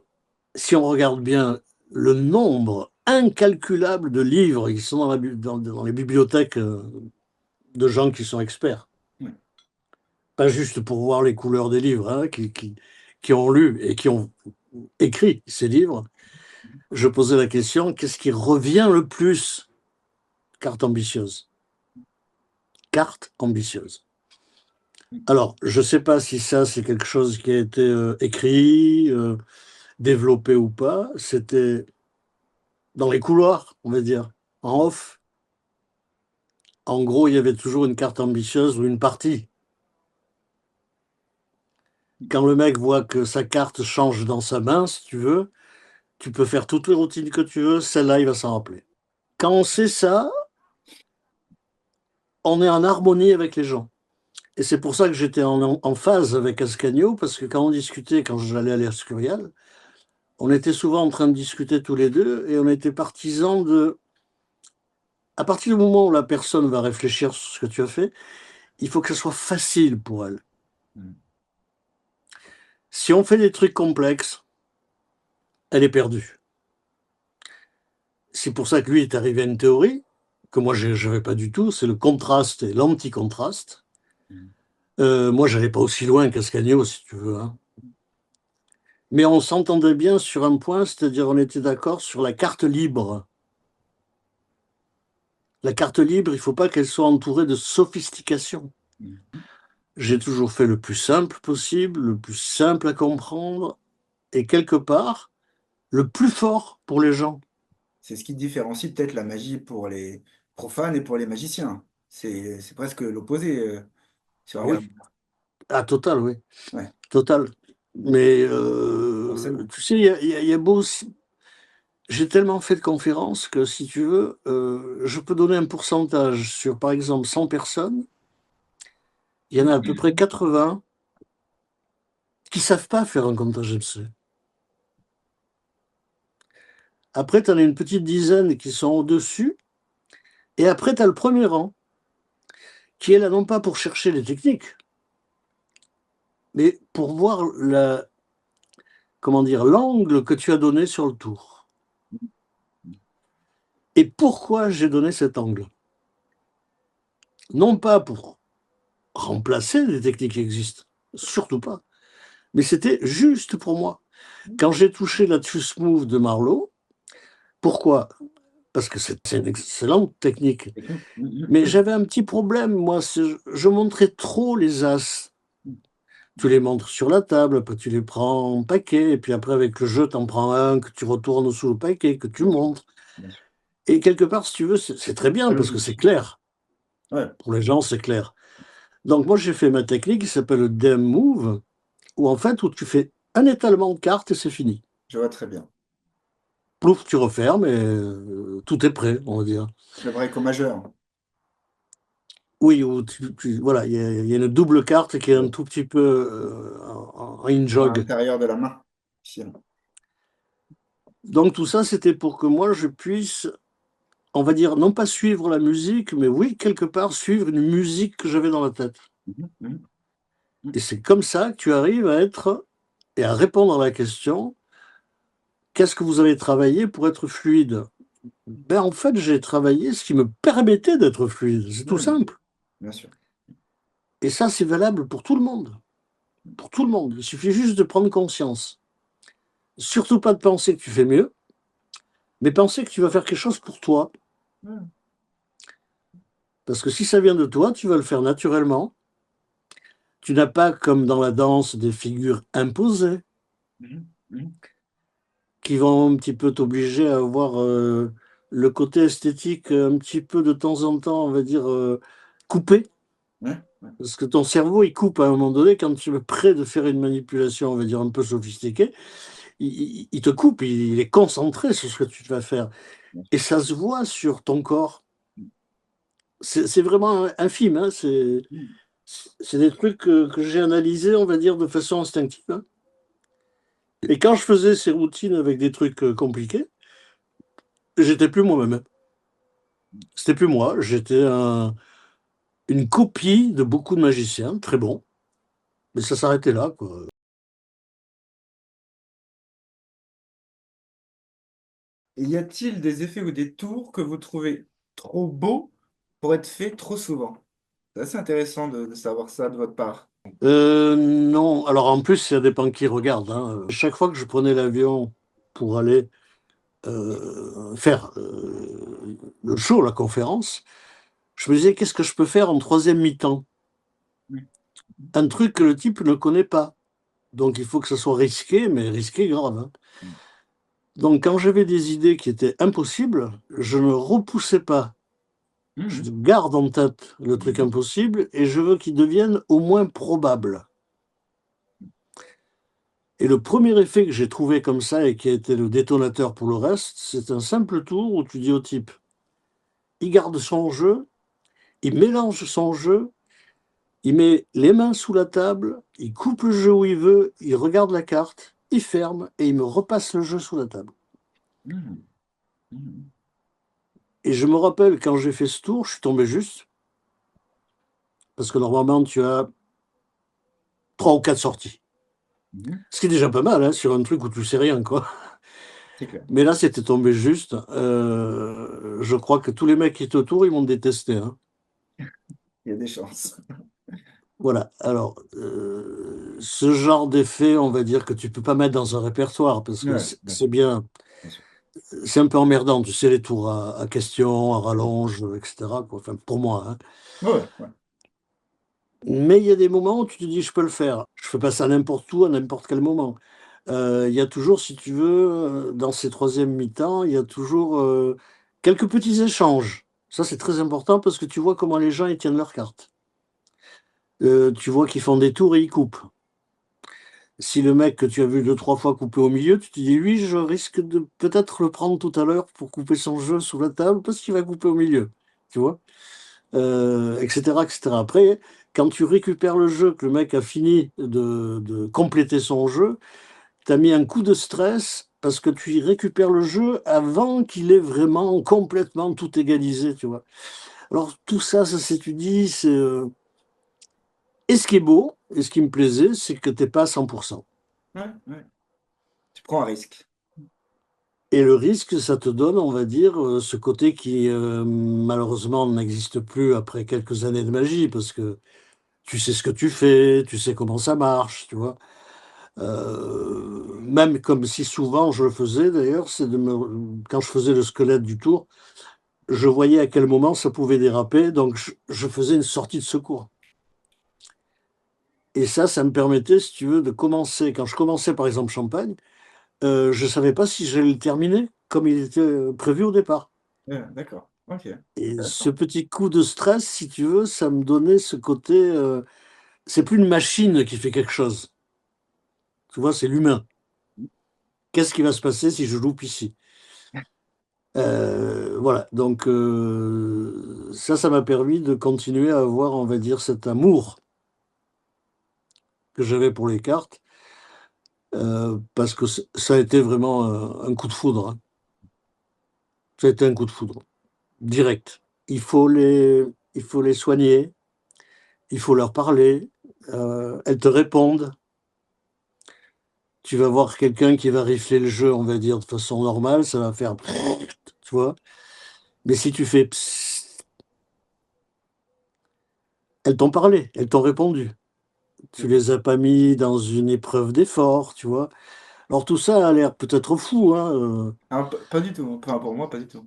Si on regarde bien le nombre incalculable de livres qui sont dans les bibliothèques de gens qui sont experts, Ouais. pas juste pour voir les couleurs des livres, hein, qui ont lu et qui ont écrit ces livres, je posais la question, qu'est-ce qui revient le plus? Carte ambitieuse. Carte ambitieuse. Alors, je ne sais pas si ça, c'est quelque chose qui a été écrit, développé ou pas. C'était dans les couloirs, on va dire, en off. En gros, il y avait toujours une carte ambitieuse ou une partie. Quand le mec voit que sa carte change dans sa main, si tu veux, tu peux faire toutes les routines que tu veux, celle-là, il va s'en rappeler. Quand on sait ça, on est en harmonie avec les gens. Et c'est pour ça que j'étais en phase avec Ascanio, parce que quand on discutait, quand j'allais à l'Escurial, on était souvent en train de discuter tous les deux et on était partisans de... À partir du moment où la personne va réfléchir sur ce que tu as fait, il faut que ce soit facile pour elle. Mm. Si on fait des trucs complexes, elle est perdue. C'est pour ça que lui est arrivé à une théorie que moi je n'avais pas du tout, c'est le contraste et l'anticontraste. Mm. Moi, j'allais pas aussi loin qu'Ascanio, si tu veux, hein. Mais on s'entendait bien sur un point, c'est-à-dire on était d'accord sur la carte libre. La carte libre, il ne faut pas qu'elle soit entourée de sophistication. Mm. J'ai toujours fait le plus simple possible, le plus simple à comprendre, et quelque part, le plus fort pour les gens. C'est ce qui différencie peut-être la magie pour les profanes et pour les magiciens. C'est presque l'opposé, si on Ah regarde. oui, ah total, oui, Ouais, total. Mais forcément. tu sais, il y a beau aussi. J'ai tellement fait de conférences que si tu veux, je peux donner un pourcentage sur, par exemple, 100 personnes. Il y en a à peu près 80 qui ne savent pas faire un comptage MC. Après, tu en as une petite dizaine qui sont au-dessus. Et après, tu as le premier rang, qui est là non pas pour chercher les techniques, mais pour voir comment dire, l'angle que tu as donné sur le tour. Et pourquoi j'ai donné cet angle? Non pas pour remplacer des techniques qui existent, surtout pas, mais c'était juste pour moi. Quand j'ai touché la Tfus Move de Marlowe, pourquoi? Parce que c'est une excellente technique. Technique. Mais j'avais un petit problème, moi, je montrais trop les as. Tu les montres sur la table, après tu les prends en paquet, et puis après avec le jeu, tu en prends un que tu retournes sous le paquet, que tu Bien sûr, montres. bien sûr. Et quelque part, si tu veux, c'est très bien Pas parce que c'est logique. clair. Ouais, Pour les gens, c'est clair. Donc moi, j'ai fait ma technique qui s'appelle le Dem Move, où en fait, où tu fais un étalement de cartes et c'est fini. je vois très bien. Plouf, tu refermes et tout est prêt, on va dire. Le break au majeur. Oui, où voilà, il y a une double carte qui est un Ouais. tout petit peu en À in-jog. l'intérieur de la main. Ici. Donc tout ça, c'était pour que moi, je puisse, on va dire, non pas suivre la musique, mais oui, quelque part, suivre une musique que j'avais dans la tête. Mhm, mhm, Et c'est comme ça que tu arrives à être et à répondre à la question, qu'est-ce que vous avez travaillé pour être fluide? Ben, en fait, j'ai travaillé ce qui me permettait d'être fluide. C'est tout mhm. simple. Bien sûr. Et ça, c'est valable pour tout le monde. Pour tout le monde. Il suffit juste de prendre conscience. Surtout pas de penser que tu fais mieux, mais penser que tu vas faire quelque chose pour toi. Mhm, Parce que si ça vient de toi, tu vas le faire naturellement. Tu n'as pas, comme dans la danse, des figures imposées mhm, mhm. qui vont un petit peu t'obliger à avoir le côté esthétique un petit peu de temps en temps, on va dire, coupé. Ouais, ouais. Parce que ton cerveau, il coupe à un moment donné, quand tu es prêt de faire une manipulation, on va dire, un peu sophistiquée, il te coupe, il est concentré sur ce que tu vas faire. Bien Et sûr. ça se voit sur ton corps. C'est vraiment infime, hein. Mhm. C'est des trucs que j'ai analysés, on va dire, de façon instinctive, hein. Et quand je faisais ces routines avec des trucs compliqués, j'étais plus moi-même. C'était plus moi, j'étais une copie de beaucoup de magiciens, très bons, mais ça s'arrêtait là, quoi. Et y a-t-il des effets ou des tours que vous trouvez trop beaux pour être faits trop souvent? C'est assez intéressant de savoir ça de votre part. Non, alors en plus, ça dépend qui regarde, hein. Chaque fois que je prenais l'avion pour aller faire le show, la conférence, je me disais, qu'est-ce que je peux faire en troisième mi-temps? Oui. Un truc que le type ne connaît pas. Donc il faut que ce soit risqué, mais risqué grave, hein. Donc quand j'avais des idées qui étaient impossibles, je ne repoussais pas. Je Mhm. garde en tête le truc Mhm. impossible et je veux qu'il devienne au moins probable. Et le premier effet que j'ai trouvé comme ça et qui a été le détonateur pour le reste, c'est un simple tour où tu dis au type, il garde son jeu, il mélange son jeu, il met les mains sous la table, il coupe le jeu où il veut, il regarde la carte, il ferme et il me repasse le jeu sous la table. Mhm. Mhm. Et je me rappelle quand j'ai fait ce tour, je suis tombé juste, parce que normalement tu as 3 ou 4 sorties. Mhm. Ce qui est déjà pas mal, hein, sur un truc où tu sais rien, quoi. C'est clair. Mais là, c'était tombé juste. Je crois que tous les mecs qui étaient autour, ils m'ont détesté, hein. Il y a des chances. Voilà. Alors, ce genre d'effet, on va dire que tu peux pas mettre dans un répertoire parce que Ouais, c'est bien, bien sûr. c'est un peu emmerdant, tu sais, les tours à questions, à rallonge, etc., quoi. Enfin, pour moi, hein. Ouais, ouais, ouais. Mais il y a des moments où tu te dis, je peux le faire. Je fais pas ça n'importe où, à n'importe quel moment. Il y a toujours, si tu veux, dans ces troisièmes mi-temps, il y a toujours quelques petits échanges. Ça, c'est très important parce que tu vois comment les gens ils tiennent leurs cartes. Tu vois qu'ils font des tours et ils coupent. Si le mec que tu as vu 2, 3 fois couper au milieu, tu te dis, lui, je risque de peut-être le prendre tout à l'heure pour couper son jeu sous la table parce qu'il va couper au milieu. Tu vois? Etc., etc. Après, quand tu récupères le jeu, que le mec a fini de compléter son jeu, tu as mis un coup de stress parce que tu y récupères le jeu avant qu'il ait vraiment complètement tout égalisé, tu vois. Alors tout ça, ça s'étudie. Et ce qui est beau, et ce qui me plaisait, c'est que tu n'es pas à 100%. Ouais, ouais. Tu prends un risque. Et le risque, ça te donne, on va dire, ce côté qui malheureusement n'existe plus après quelques années de magie, parce que tu sais ce que tu fais, tu sais comment ça marche, tu vois. Même comme si souvent je le faisais d'ailleurs, quand je faisais le squelette du tour, je voyais à quel moment ça pouvait déraper, donc je faisais une sortie de secours. Et ça me permettait, si tu veux, de commencer. Quand je commençais par exemple Champagne, je ne savais pas si j'allais le terminer comme il était prévu au départ. Ouais, d'accord. Ok. Et ce Intéressant. petit coup de stress, si tu veux, ça me donnait ce côté. C'est plus une machine qui fait quelque chose. Tu vois, c'est l'humain. Qu'est-ce qui va se passer si je loupe ici? Voilà, donc ça m'a permis de continuer à avoir, on va dire, cet amour que j'avais pour les cartes, parce que ça a été vraiment un coup de foudre, hein. Ça a été un coup de foudre, direct. Il faut les soigner, il faut leur parler, elles te répondent. Tu vas voir quelqu'un qui va rifler le jeu, on va dire, de façon normale, ça va faire, tu vois. Mais si tu fais, psst, elles t'ont parlé, elles t'ont répondu. Tu D'accord. les as pas mis dans une épreuve d'effort, tu vois. Alors tout ça a l'air peut-être fou, hein. Ah, pas du tout. Enfin, pour moi, pas du tout.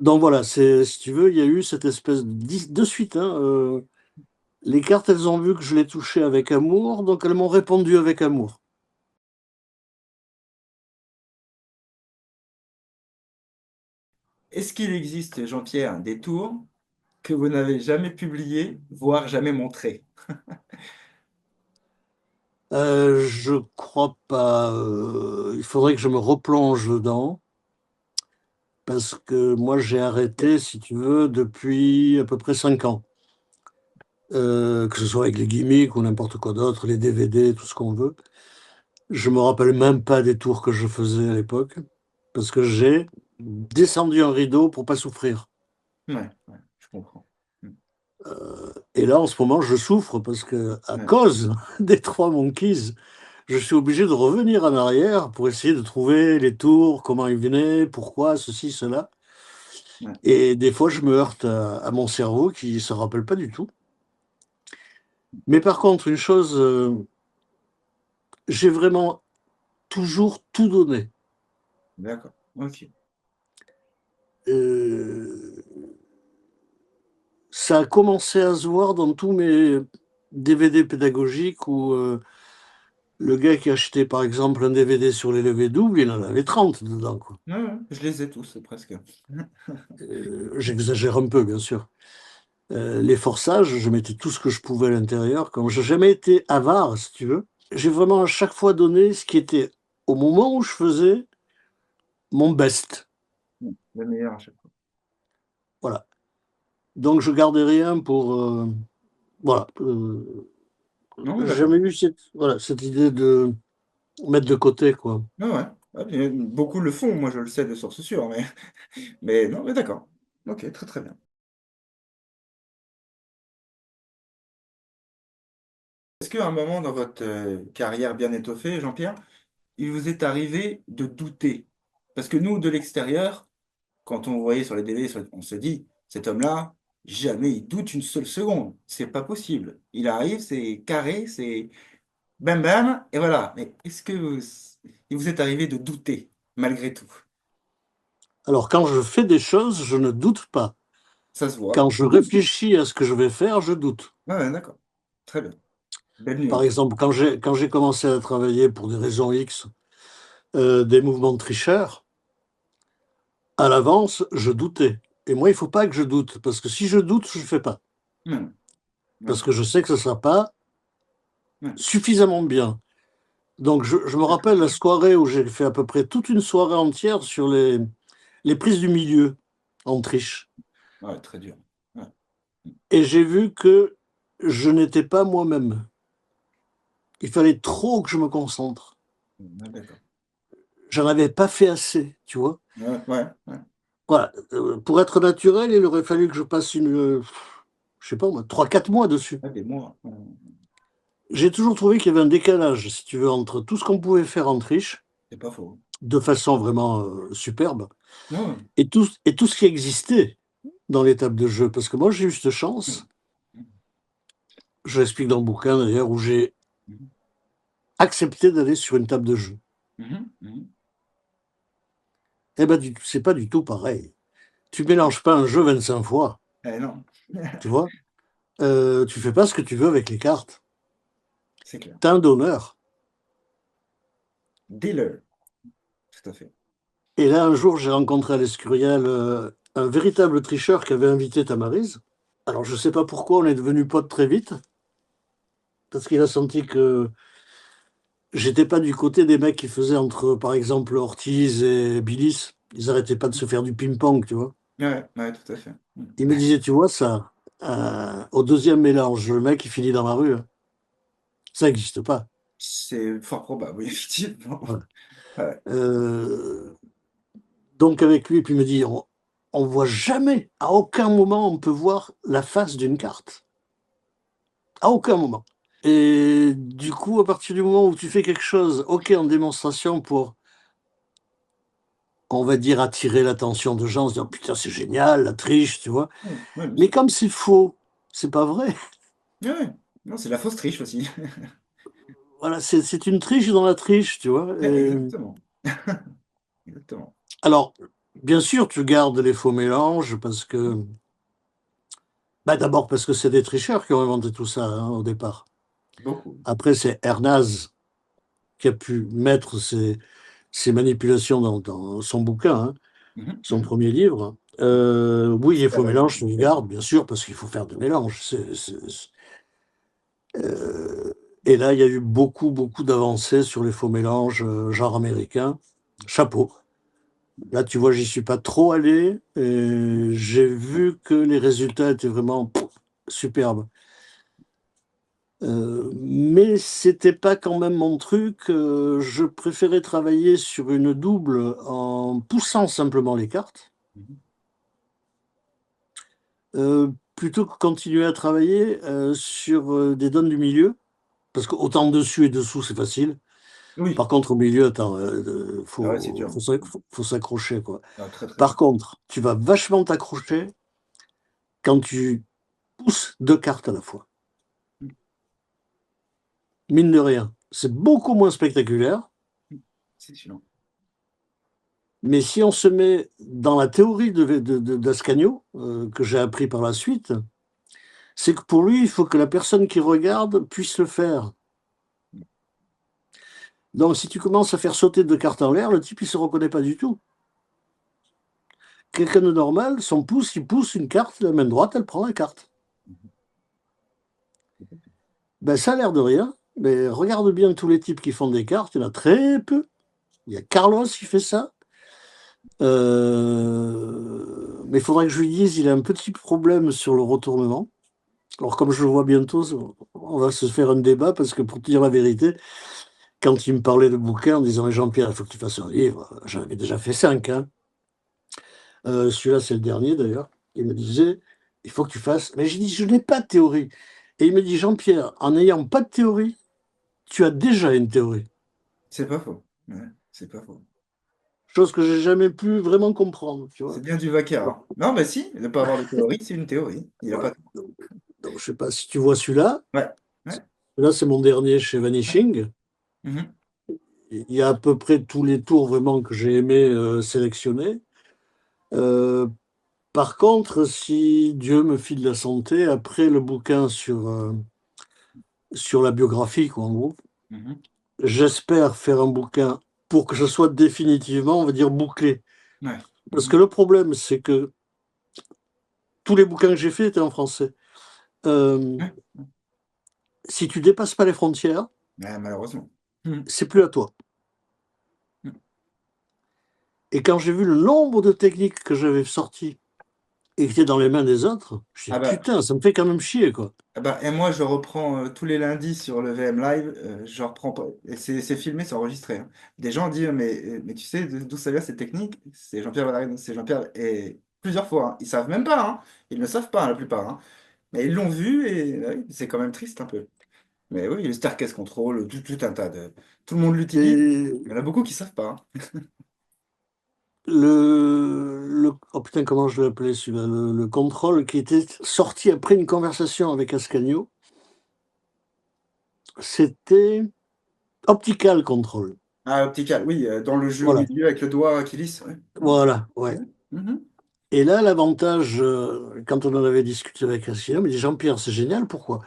Donc voilà, si tu veux, il y a eu cette espèce de suite, hein. Les cartes, elles ont vu que je les touchais avec amour, donc elles m'ont répondu avec amour. Est-ce qu'il existe, Jean-Pierre, des tours que vous n'avez jamais publiés, voire jamais montrés? Je crois pas. Il faudrait que je me replonge dedans, parce que moi j'ai arrêté, si tu veux, depuis à peu près 5 ans. Que ce soit avec les gimmicks ou n'importe quoi d'autre, les DVD, tout ce qu'on veut. Je me rappelle même pas des tours que je faisais à l'époque, parce que j'ai descendu un rideau pour pas souffrir. Ouais, ouais, je comprends. Mm. Et là, en ce moment, je souffre parce que, à Ouais, cause des 3 Monkeys, je suis obligé de revenir en arrière pour essayer de trouver les tours, comment ils venaient, pourquoi, ceci, cela. ouais. Et des fois, je me heurte à mon cerveau qui ne se rappelle pas du tout. Mais par contre, une chose, j'ai vraiment toujours tout donné. D'accord. Ok. Euh, Ça a commencé à se voir dans tous mes DVD pédagogiques où le gars qui achetait par exemple un DVD sur les levées doubles, il en avait 30 dedans, quoi. Ouais, ouais, je les ai tous, presque. J'exagère un peu, bien sûr. Les forçages, je mettais tout ce que je pouvais à l'intérieur. Comme je n'ai jamais été avare, si tu veux, j'ai vraiment à chaque fois donné ce qui était au moment où je faisais mon best. Le meilleur à chaque fois. Voilà. Donc je gardais rien pour. Voilà. Non, mais J'ai d'accord. jamais eu cette idée de mettre de côté, quoi. Ouais, ouais. Ah, beaucoup le font, moi je le sais de source sûre, mais, mais non, mais d'accord. Ok, très très bien. Est-ce qu'à un moment dans votre carrière bien étoffée, Jean-Pierre, il vous est arrivé de douter? Parce que nous, de l'extérieur, quand on voyait sur les DVD, on se dit, cet homme-là, jamais il doute une seule seconde. C'est pas possible. Il arrive, c'est carré, c'est bam bam, et voilà. Mais il vous est arrivé de douter, malgré tout? Alors quand je fais des choses, je ne doute pas. Ça se voit. Quand je réfléchis à ce que je vais faire, je doute. Ouais, ouais, d'accord. Très bien. Belle Par nuance. exemple, quand j'ai commencé à travailler pour des raisons X, des mouvements de tricheurs, à l'avance, je doutais. Et moi, il faut pas que je doute, parce que si je doute, je ne fais pas. Hmm, Parce d'accord. que je sais que ce ne sera pas Hmm, suffisamment bien. Donc, je me rappelle la soirée où j'ai fait à peu près toute une soirée entière sur les prises du milieu en triche. ouais, très dur. Ouais. Et j'ai vu que je n'étais pas moi-même. Il fallait trop que je me concentre. Ouais, d'accord. J'en avais pas fait assez, tu vois. Ouais, ouais, ouais. Voilà. Pour être naturel, il aurait fallu que je passe je sais pas moi, 3, 4 mois dessus. Ah, des mois. J'ai toujours trouvé qu'il y avait un décalage, si tu veux, entre tout ce qu'on pouvait faire en triche, C'est pas faux. de façon vraiment superbe, Ouais. et tout ce qui existait dans les tables de jeu. Parce que moi, j'ai eu cette chance, je l'explique dans le bouquin d'ailleurs, où j'ai Mhm, accepté d'aller sur une table de jeu. mhm, mhm. Eh ben, c'est pas du tout pareil. Tu mélanges pas un jeu 25 fois, Non, tu vois. Tu fais pas ce que tu veux avec les cartes. c'est clair. T'as un donneur. Dealer, tout à fait. Et là, un jour, j'ai rencontré à l'Escurial un véritable tricheur qui avait invité Tamarise. Alors, je sais pas pourquoi on est devenus potes très vite, parce qu'il a senti que j'étais pas du côté des mecs qui faisaient entre, par exemple, Ortiz et Billis. Ils arrêtaient pas de se faire du ping-pong, tu vois. Ouais, ouais, tout à fait. Il me disait, tu vois, ça, au deuxième mélange, le mec, il finit dans la rue, hein. Ça n'existe pas. C'est fort probable, oui, effectivement. Voilà. Ouais. Euh, donc, avec lui, puis il me dit, on voit jamais, à aucun moment, on peut voir la face d'une carte. À aucun moment. Et du coup, à partir du moment où tu fais quelque chose, ok, en démonstration pour, on va dire, attirer l'attention de gens, se dire, putain, c'est génial, la triche, tu vois. Ouais, ouais, bien Mais sûr. comme c'est faux, c'est pas vrai. Ouais, ouais. Non, c'est la fausse triche aussi. Voilà, c'est une triche dans la triche, tu vois. Ouais, exactement. Exactement. Alors, bien sûr, tu gardes les faux mélanges parce que, bah, d'abord parce que c'est des tricheurs qui ont inventé tout ça, hein, au départ. Beaucoup. Après, c'est Hernaz qui a pu mettre ces manipulations dans son bouquin, hein, Mhm, son mhm. premier livre. Oui, les faux Escalade. mélanges, tu les gardes, bien sûr, parce qu'il faut faire des mélanges. Et là, il y a eu beaucoup, beaucoup d'avancées sur les faux mélanges, genre américain. Chapeau. Là, tu vois, j'y suis pas trop allé. Et j'ai vu que les résultats étaient vraiment superbes. Mais c'était pas quand même mon truc. Je préférais travailler sur une double en poussant simplement les cartes, Mhm. plutôt que continuer à travailler sur des donnes du milieu, parce qu'autant dessus et dessous, c'est facile. Oui. Par contre, au milieu, attends, Ah ouais, c'est dur. faut s'accrocher, quoi. Ah, très, très Par dur. contre, tu vas vachement t'accrocher quand tu pousses 2 cartes à la fois. Mine de rien. C'est beaucoup moins spectaculaire, C'est sûr. Mais si on se met dans la théorie d'Ascanio, que j'ai appris par la suite, c'est que pour lui, il faut que la personne qui regarde puisse le faire. Donc si tu commences à faire sauter deux cartes en l'air, le type, il se reconnaît pas du tout. Quelqu'un de normal, son pouce, il pousse une carte, la main droite, elle prend la carte. Ben, ça a l'air de rien, mais regarde bien tous les types qui font des cartes, il y en a très peu. Il y a Carlos qui fait ça. Mais il faudrait que je lui dise, il a un petit problème sur le retournement. Alors comme je le vois bientôt, on va se faire un débat parce que pour te dire la vérité, quand il me parlait de bouquin en disant Jean-Pierre, il faut que tu fasses un livre, j'en avais déjà fait 5. Hein. Celui-là, c'est le dernier d'ailleurs. Il me disait, il faut que tu fasses. Mais j'ai dit, je n'ai pas de théorie. Et il me dit, Jean-Pierre, en n'ayant pas de théorie, tu as déjà une théorie. C'est pas faux. Ouais, c'est pas faux. Chose que j'ai jamais pu vraiment comprendre, tu C'est vois. bien du vacarme, hein. Non, mais si, ne pas avoir de théorie, c'est une théorie. Il n'y a pas Voilà. de... Donc, je sais pas si tu vois celui-là. Ouais, ouais, Là, c'est mon dernier chez ouais. Vanishing. Mhm. Il y a à peu près tous les tours vraiment que j'ai aimé sélectionner. Euh, Par contre, si Dieu me file la santé, après le bouquin sur la biographie, quoi, en gros, Mhm. j'espère faire un bouquin pour que ce soit définitivement, on va dire, bouclé. Ouais. Parce Mhm. que le problème, c'est que tous les bouquins que j'ai faits étaient en français. Euh, Ouais. Si tu dépasses pas les frontières, Ouais, malheureusement. Mhm. c'est plus à toi. Mhm. Et quand j'ai vu le nombre de techniques que j'avais sorties et qui étaient dans les mains des autres, je me Ah dis bah, putain, ça me fait quand même chier, quoi. ah bah, et moi, je reprends tous les lundis sur le VM Live, je reprends pas, et c'est filmé, c'est enregistré, hein. Des gens disent, mais tu sais d'où ça vient cette technique? C'est Jean-Pierre Valérian, c'est Jean-Pierre, et plusieurs fois, hein. Ils savent même pas, hein. Ils ne savent pas, hein, la plupart, hein. Mais ils l'ont vu, et ouais, c'est quand même triste un peu. Mais oui, le Staircase Control, tout un tas de... Tout le monde l'utilise, Et il y en a beaucoup qui savent pas, hein. oh putain, comment je l'ai appelé celui-là, le contrôle qui était sorti après une conversation avec Ascanio, c'était Optical Control. Ah, Optical, oui, dans le jeu au Voilà, milieu avec le doigt qui lisse, ouais. voilà, Ouais. ouais. Mhm. Et là, l'avantage, quand on en avait discuté avec Ascanio, il me dit Jean-Pierre, c'est génial, pourquoi?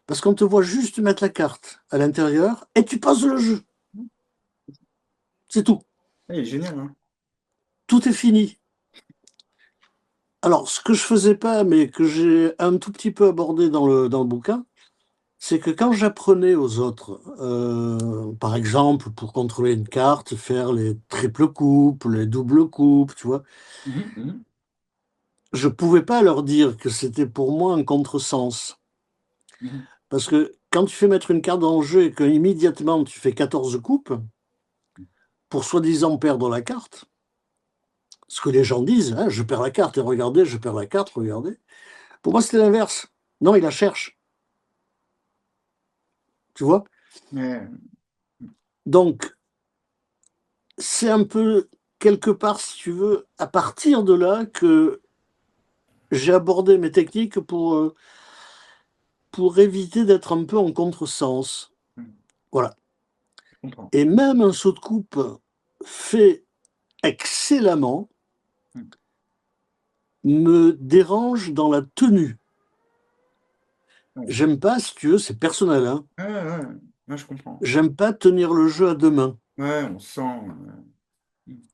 Parce qu'on te voit juste mettre la carte à l'intérieur et tu passes le jeu. C'est tout. Ouais, il est génial, hein. Tout est fini. Alors, ce que je faisais pas, mais que j'ai un tout petit peu abordé dans le bouquin, c'est que quand j'apprenais aux autres, par exemple, pour contrôler une carte, faire les triples coupes, les doubles coupes, tu vois, Mhm, mhm, je pouvais pas leur dire que c'était pour moi un contresens. mhm. Parce que quand tu fais mettre une carte en jeu et qu'immédiatement tu fais 14 coupes, pour soi-disant perdre la carte, ce que les gens disent, hein, je perds la carte et regardez, je perds la carte, regardez. Pour moi, c'était l'inverse. Non, il la cherche, tu vois. Ouais. Donc, c'est un peu, quelque part, si tu veux, à partir de là que j'ai abordé mes techniques pour éviter d'être un peu en contresens. Mhm, Voilà. je comprends. Et même un saut de coupe fait excellemment Mhm. me dérange dans la tenue. Ouais. J'aime pas, si tu veux, c'est personnel, hein. Ouais, ouais, ouais. Ouais, je comprends. J'aime pas tenir le jeu à deux mains. Ouais, on sent.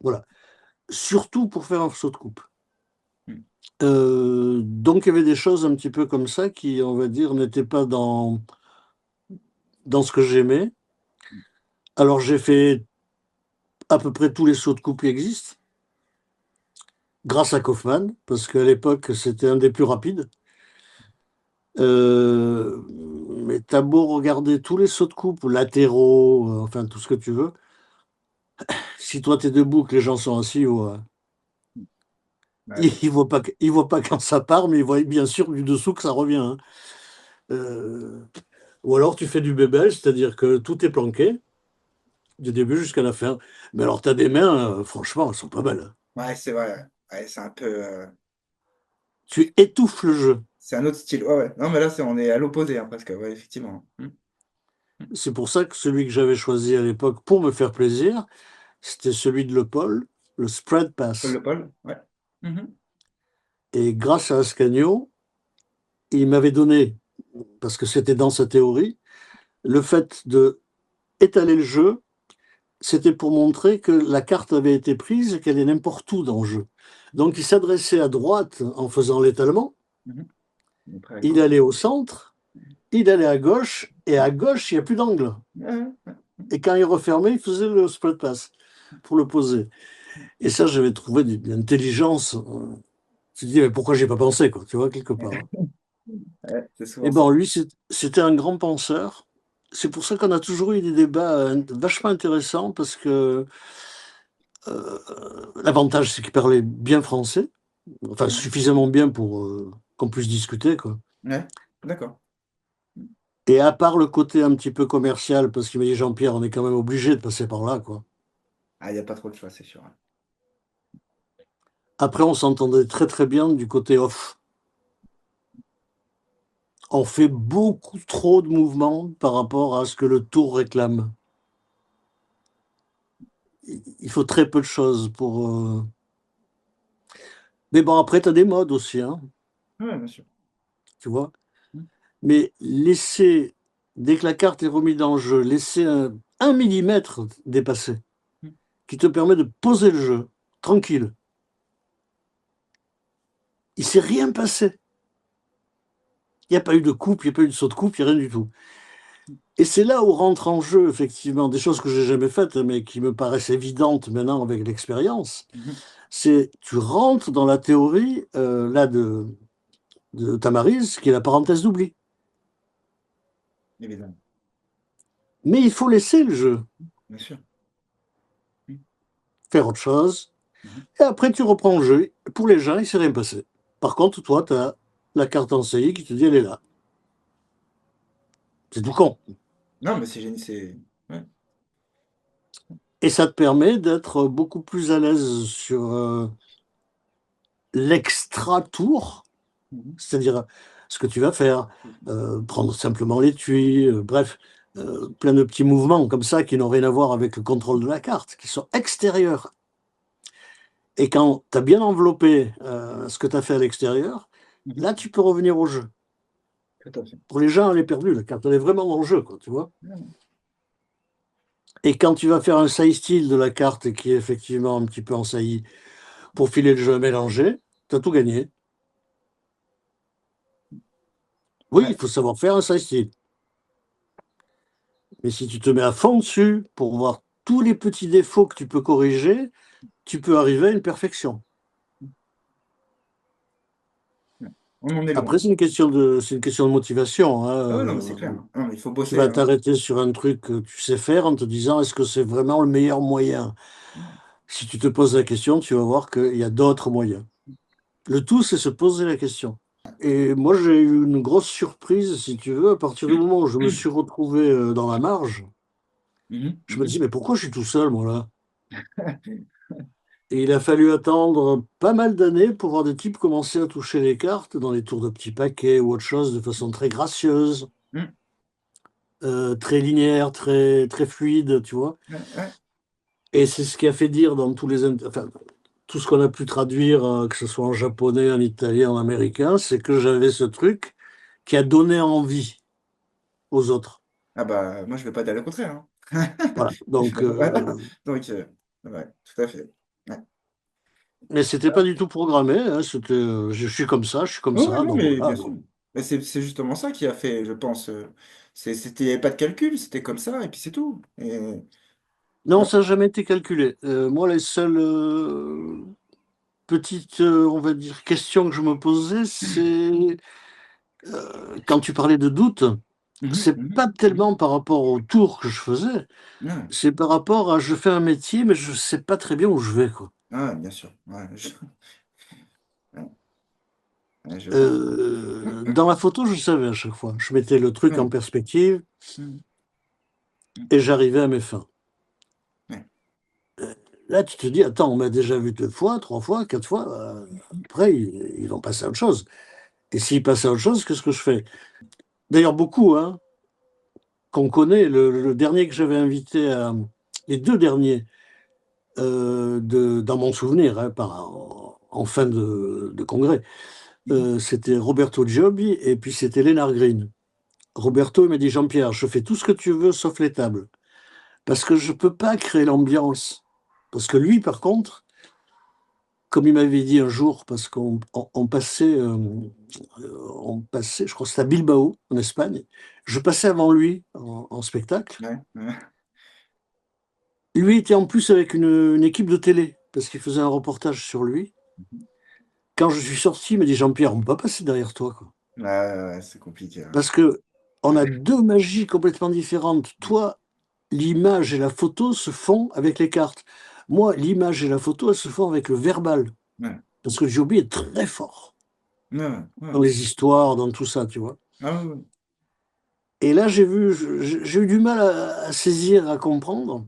Voilà. Surtout pour faire un saut de coupe. Mhm. Donc il y avait des choses un petit peu comme ça qui, on va dire, n'étaient pas dans ce que j'aimais. Alors j'ai fait à peu près tous les sauts de coupe qui existent, grâce à Kaufman, parce qu'à l'époque c'était un des plus rapides. Mais t'as beau regarder tous les sauts de coupe, latéraux, enfin tout ce que tu veux. Si toi t'es debout, que les gens sont assis, ouais, Ouais, ils voient pas quand ça part, mais ils voient bien sûr du dessous que ça revient. Hein. Euh, ou alors tu fais du bébel, c'est-à-dire que tout est planqué, du début jusqu'à la fin. Mais alors t'as des mains, franchement, elles sont pas belles. Hein. ouais, c'est vrai. Ouais, c'est un peu. Tu étouffes le jeu. C'est un autre style. Ouais, ouais. Non, mais là, on est à l'opposé, hein, presque. Ouais, effectivement. C'est pour ça que celui que j'avais choisi à l'époque pour me faire plaisir, c'était celui de Le Paul. le spread pass. Le Paul, ouais. Mhm. Et grâce à Ascanio, il m'avait donné, parce que c'était dans sa théorie, le fait de étaler le jeu, c'était pour montrer que la carte avait été prise et qu'elle est n'importe où dans le jeu. Donc il s'adressait à droite en faisant l'étalement, Mhm. Après, à il gauche. allait au centre, il allait à gauche, et à gauche, il n'y a plus d'angle. Ouais, ouais. Et quand il refermait, il faisait le spread pass pour le poser. Et ça, j'avais trouvé d'une intelligence. Tu te dis, mais pourquoi j'ai pas pensé, quoi, tu vois, quelque part. Ouais, c'est Et souvent ça. bon, lui, c'était un grand penseur. C'est pour ça qu'on a toujours eu des débats vachement intéressants, parce que l'avantage, c'est qu'il parlait bien français, enfin Mhm. suffisamment bien pour qu'on puisse discuter, quoi. Ouais, d'accord. Et à part le côté un petit peu commercial, parce qu'il m'a dit, Jean-Pierre, on est quand même obligé de passer par là, quoi. Ah, il n'y a pas trop de choix, c'est sûr. Après, on s'entendait très très bien du côté off. On fait beaucoup trop de mouvements par rapport à ce que le tour réclame. Il faut très peu de choses pour. Mais bon, après, tu as des modes aussi, hein, Ouais, bien sûr. tu vois. Mhm. Mais laisser, dès que la carte est remise dans le jeu, laisser un millimètre dépasser, qui te permet de poser le jeu, tranquille. Il s'est rien passé. Il n'y a pas eu de coupe, il n'y a pas eu de saut de coupe, il n'y a rien du tout. Et c'est là où rentre en jeu, effectivement, des choses que j'ai jamais faites, mais qui me paraissent évidentes maintenant avec l'expérience. Mhm. C'est, tu rentres dans la théorie, là, de Tamaris, qui est la parenthèse d'oubli. Évidemment. Mais il faut laisser le jeu, Bien sûr. Mhm. faire autre chose, Mhm. et après tu reprends le jeu. Pour les gens, il ne s'est rien passé. Par contre, toi, tu as la carte enseignée qui te dit elle est là. C'est tout con. Non, mais c'est génial. Ouais. Et ça te permet d'être beaucoup plus à l'aise sur l'extra-tour, Mhm. c'est-à-dire ce que tu vas faire, prendre simplement l'étui, bref, plein de petits mouvements comme ça qui n'ont rien à voir avec le contrôle de la carte, qui sont extérieurs. Et quand tu as bien enveloppé ce que tu as fait à l'extérieur, Mhm. là, tu peux revenir au jeu. Tout à fait. Pour les gens, elle est perdue, la carte, elle est vraiment dans le jeu, quoi, tu vois. Ouais. Et quand tu vas faire un side style de la carte qui est effectivement un petit peu en saillie pour filer le jeu mélangé, tu as tout gagné. Oui, il Ouais. faut savoir faire un side style. Mais si tu te mets à fond dessus pour voir tous les petits défauts que tu peux corriger, tu peux arriver à une perfection. Ouais. On en est loin. Après, c'est une question de motivation, hein. Ah ouais, non, mais c'est clair. Non, mais il faut Tu bosser, vas hein. t'arrêter sur un truc que tu sais faire en te disant est-ce que c'est vraiment le meilleur moyen? Si tu te poses la question, tu vas voir qu'il y a d'autres moyens. Le tout, c'est se poser la question. Et moi, j'ai eu une grosse surprise, si tu veux, à partir du moment où je me suis retrouvé dans la marge. Mhm. Je me dis, Mhm. mais pourquoi je suis tout seul, moi, là? Et il a fallu attendre pas mal d'années pour voir des types commencer à toucher les cartes dans les tours de petits paquets ou autre chose de façon très gracieuse, Mhm. très linéaire, très, très fluide, tu vois. Ouais, ouais. Et c'est ce qui a fait dire dans tous les, enfin, tout ce qu'on a pu traduire, que ce soit en japonais, en italien, en américain, c'est que j'avais ce truc qui a donné envie aux autres. Ah bah, moi, je vais pas dire le contraire, hein. Voilà. Donc, Voilà. Donc, ouais, tout à fait. Ouais. mais c'était pas du tout programmé, hein, c'était, je suis comme ça, je suis comme Ouais, ouais, ça, non, donc mais voilà. bien sûr. Mais c'est justement ça qui a fait, je pense. Il n'y avait pas de calcul, c'était comme ça, et puis c'est tout. Et, Non, ouais. ça n'a jamais été calculé. Moi, les seules petites, on va dire, questions que je me posais, c'est quand tu parlais de doute, Mhm, c'est mhm, pas mhm. tellement par rapport au tour que je faisais, Ouais. c'est par rapport à je fais un métier, mais je sais pas très bien où je vais, quoi. Ah, bien sûr. Ouais, ouais, ouais, je comprends. Dans la photo, je savais à chaque fois. Je mettais le truc en Ouais. perspective Mhm, mhm. et j'arrivais à mes fins. Ouais. Là, tu te dis, attends, on m'a déjà vu deux fois, trois fois, quatre fois. Après, ils vont passer à autre chose. Et s'ils passent à autre chose, qu'est-ce que je fais? D'ailleurs, beaucoup, hein, qu'on connaît. Le dernier que j'avais invité, les deux derniers, dans mon souvenir, hein, pas en fin de congrès. Mhm. C'était Roberto Giobbi et puis c'était Lennart Green. Roberto, il m'a dit, Jean-Pierre, je fais tout ce que tu veux sauf les tables. Parce que je ne peux pas créer l'ambiance. Parce que lui, par contre, comme il m'avait dit un jour, parce on passait, je crois que c'était à Bilbao, en Espagne, je passais avant lui en spectacle. Ouais, ouais. Lui était en plus avec une équipe de télé, parce qu'il faisait un reportage sur lui. Mhm. Quand je suis sorti, il m'a dit, Jean-Pierre, on ne peut pas passer derrière toi, quoi. Ouais, ouais, ouais, c'est compliqué, hein. Parce que on a deux magies complètement différentes. Toi, l'image et la photo se font avec les cartes. Moi, l'image et la photo, elles se font avec le verbal. Ouais, Parce que Joby est très fort ouais, ouais, dans ouais. les histoires, dans tout ça, tu vois. Ah, ouais, ouais. Et là, j'ai eu du mal à saisir, à comprendre,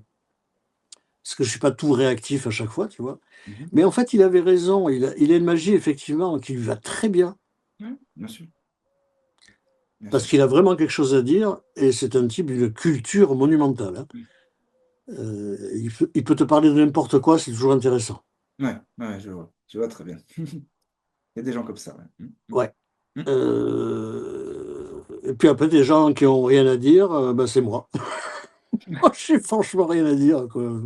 parce que je suis pas tout réactif à chaque fois, tu vois. Mhm. Mais en fait, il avait raison. Il a une magie, effectivement, qui lui va très bien, Ouais, bien sûr, bien parce sûr. qu'il a vraiment quelque chose à dire, et c'est un type d'une culture monumentale, hein. Il peut te parler de n'importe quoi, c'est toujours intéressant. Ouais, ouais, je vois très bien. Il y a des gens comme ça, ouais. Ouais. Mhm. Et puis après, des gens qui ont rien à dire, ben, c'est moi. Moi, j'ai franchement rien à dire, quoi.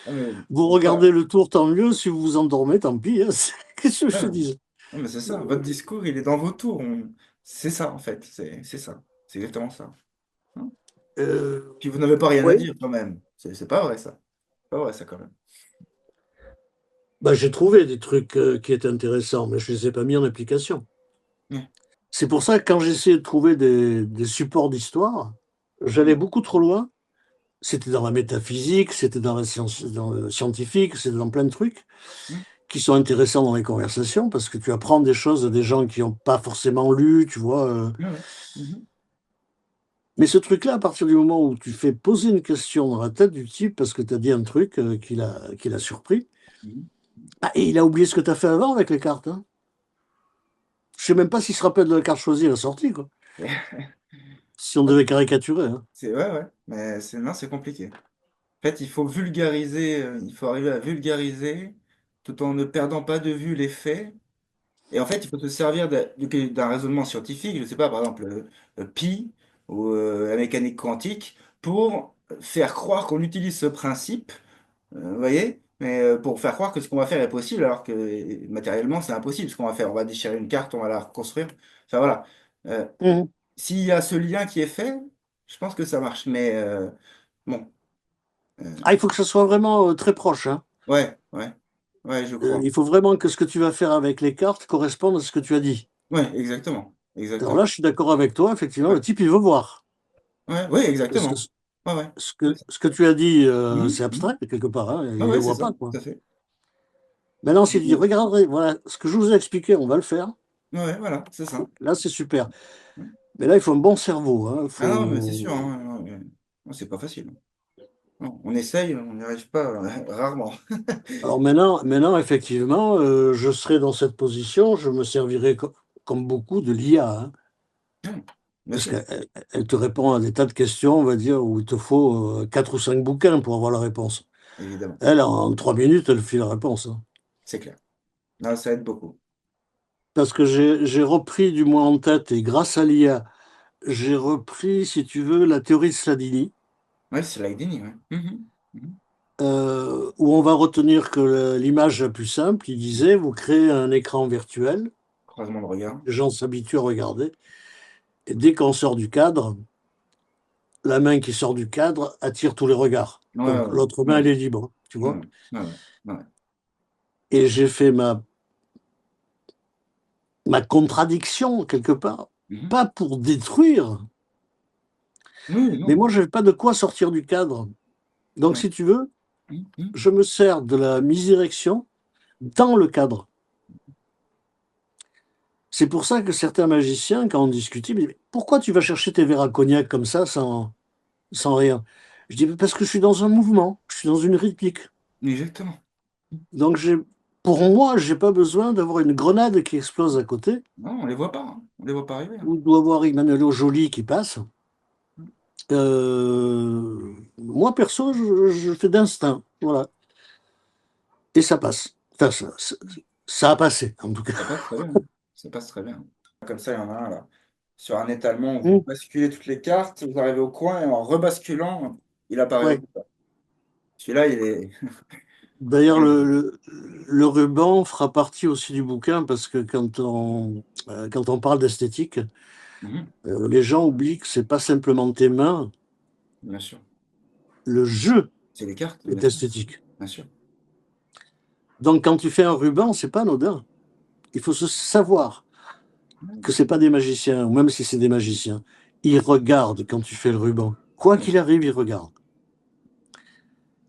Ah, mais Vous c'est ça. regardez le tour, tant mieux. Si vous vous endormez, tant pis, hein. Qu'est-ce que je Ouais, te ouais. dis? Non, mais c'est ça. Votre discours, il est dans vos tours. C'est ça, en fait. C'est ça. C'est exactement ça. Hein. Euh, Puis vous n'avez pas rien à oui, dire, quand même. C'est pas vrai, ça. Pas vrai, ça, quand même. bah, j'ai trouvé des trucs qui étaient intéressants, mais je ne les ai pas mis en application. Ouais. C'est pour ça que quand j'essayais de trouver des supports d'histoire, j'allais Mhm. beaucoup trop loin. C'était dans la métaphysique, c'était dans la science, dans le scientifique, c'était dans plein de trucs Mhm. qui sont intéressants dans les conversations parce que tu apprends des choses des gens qui n'ont pas forcément lu, tu vois. Ouais, ouais. Mhm. Mais ce truc-là, à partir du moment où tu fais poser une question dans la tête du type parce que tu as dit un truc qu'il a surpris, Mhm. ah, et il a oublié ce que tu as fait avant avec les cartes, hein. Je sais même pas s'il se rappelle de la carte choisie à la sortie, quoi. Si on devait caricaturer, hein. Ouais, ouais. Mais non, c'est compliqué. En fait, il faut vulgariser, il faut arriver à vulgariser tout en ne perdant pas de vue les faits. Et en fait, il faut se servir d'un raisonnement scientifique, je ne sais pas, par exemple, pi ou la mécanique quantique, pour faire croire qu'on utilise ce principe, vous voyez, mais pour faire croire que ce qu'on va faire est possible, alors que matériellement, c'est impossible. Ce qu'on va faire, on va déchirer une carte, on va la reconstruire. Enfin voilà. Euh, Mhm. S'il y a ce lien qui est fait, je pense que ça marche. Mais bon, Ah, il faut que ce soit vraiment très proche, hein. ouais, ouais, ouais, je crois. Il faut vraiment que ce que tu vas faire avec les cartes corresponde à ce que tu as dit. Ouais, exactement, Alors là, exactement. je suis d'accord avec toi, effectivement, Ouais, le type, il veut voir. ouais, ouais, Parce que exactement. Ouais, ouais. C'est ça. ce que tu as dit, Mhm, c'est mhm. abstrait, quelque part, hein, il Ouais, ne le ouais, c'est voit ça, pas, tout quoi. à fait. Maintenant, s'il dit, regardez, voilà, ce que je vous ai expliqué, on va le faire. Ouais, voilà, c'est ça. Là, c'est super. Mais là, il faut un bon cerveau, hein. Ah non, mais c'est sûr, hein, ouais, ouais. Non, c'est pas facile. Non, on essaye, on n'y arrive pas, rarement. Alors maintenant, effectivement, je serai dans cette position, je me servirai comme beaucoup de l'IA, hein, Ouais, bien parce sûr, qu'elle te répond à des tas de questions, on va dire, où il te faut 4 ou 5 bouquins pour avoir la réponse. évidemment, Elle, en 3 minutes, elle file la réponse, hein. c'est clair. Non, ça aide beaucoup. Parce que j'ai repris du moins en tête, et grâce à l'IA, j'ai repris, si tu veux, la théorie de Sladini, Ouais, c'est Lightning, ouais. Mhm. où on va retenir que l'image la plus simple, il disait, vous créez un écran virtuel, Croisement de regard. les gens s'habituent à regarder, et dès qu'on sort du cadre, la main qui sort du cadre attire tous les regards. Ouais, Donc ouais, l'autre main, ouais, elle est libre, tu ouais, vois. ouais, ouais, ouais. Et j'ai fait ma contradiction, quelque part, Mhm. pas pour détruire, Oui, mais non. moi, je n'avais pas de quoi sortir du cadre. Donc, Ouais. si tu veux, Mhm. je me sers de la misdirection dans le cadre. C'est pour ça que certains magiciens, quand on discutait, me disaient, pourquoi tu vas chercher tes verres à cognac comme ça, sans rien? Je dis, parce que je suis dans un mouvement, je suis dans une rythmique. Exactement. Donc, pour moi, je n'ai pas besoin d'avoir une grenade qui explose à côté, Non, on les voit pas, hein. On les voit pas arriver, hein. ou d'avoir Emmanuel Joly qui passe. Moi, perso, je fais d'instinct. Voilà. et ça passe. Enfin, ça a passé, en tout cas. Ça passe très bien. Ça passe très bien. Comme ça, il y en a un là. Sur un étalement, vous Mm. basculez toutes les cartes, vous arrivez au coin et en rebasculant, il apparaît au Ouais. bout. Celui-là, il est. D'ailleurs, le ruban fera partie aussi du bouquin parce que quand on parle d'esthétique, Mhm. les gens oublient que c'est pas simplement tes mains, Bien sûr. le jeu C'est les cartes, bien est sûr. esthétique. Bien sûr. Donc, quand tu fais un ruban, c'est pas anodin. Il faut se savoir que c'est pas des magiciens, ou même si c'est des magiciens. Ils regardent quand tu fais le ruban. Quoi Bien qu'il sûr. arrive, ils regardent.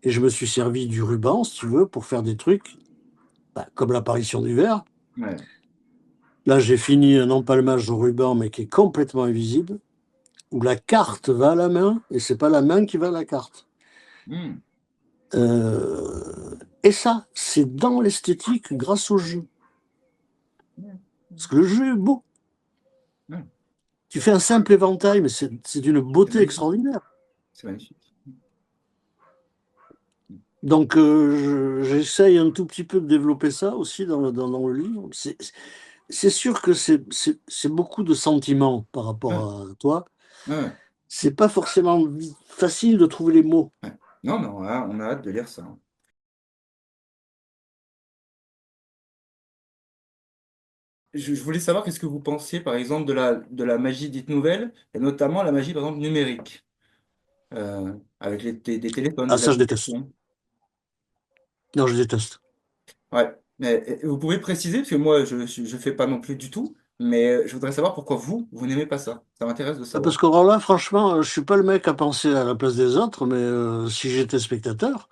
Et je me suis servi du ruban, si tu veux, pour faire des trucs, bah, comme l'apparition du verre. Ouais. Là, j'ai fini un empalmage au ruban, mais qui est complètement invisible, où la carte va à la main, et c'est pas la main qui va à la carte. Hmm. Et ça, c'est dans l'esthétique grâce au jeu. Ouais. Parce que le jeu est beau. Ouais. Tu fais un simple éventail, mais c'est d'une C'est beauté magnifique. extraordinaire. C'est magnifique. Donc, j'essaye un tout petit peu de développer ça aussi dans le livre. C'est sûr que c'est beaucoup de sentiments par Ouais. rapport à toi. Ouais. C'est pas forcément facile de trouver les mots. Ouais. Non, mais on a hâte de lire ça. Je voulais savoir qu'est-ce que vous pensiez, par exemple, de la magie dite nouvelle, et notamment la magie, par exemple, numérique, avec des téléphones, Ah, des ça, je déteste. applications. Non, je déteste. Ouais. Mais vous pouvez préciser, parce que moi, je fais pas non plus du tout, mais je voudrais savoir pourquoi vous n'aimez pas ça. Ça m'intéresse de Ah, savoir. parce que alors là, franchement, je suis pas le mec à penser à la place des autres, mais si j'étais spectateur,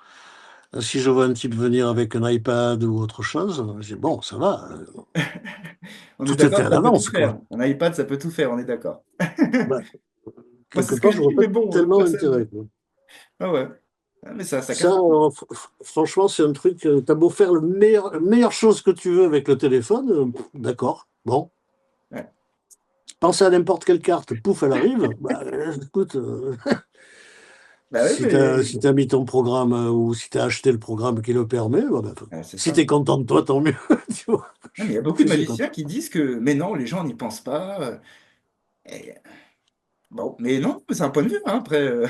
si je vois un type venir avec un iPad ou autre chose, je dis, bon, ça va, On est tout est fait d'accord, à ça peut tout l'avance, quoi. faire. Un iPad, ça peut tout faire, on est d'accord. Bah, Moi, c'est quelque ce que part, je je dis, vois pas mais bon, tellement personne. l'intérêt, quoi. Ah ouais. Ah, mais ça Ça, casse. franchement, c'est un truc, t'as beau faire meilleure chose que tu veux avec le téléphone, d'accord, bon. Ouais. Pensez à n'importe quelle carte, pouf, elle arrive. Bah, écoute, Bah oui, mais si t'as mis ton programme ou si t'as acheté le programme qui le permet, bah, c'est si ça. t'es content de toi, tant mieux. Tu vois, Non, mais il y a je beaucoup de suis magiciens content. qui disent que, mais non, les gens n'y pensent pas. Et, bon, mais non, c'est un point de vue, hein. Après,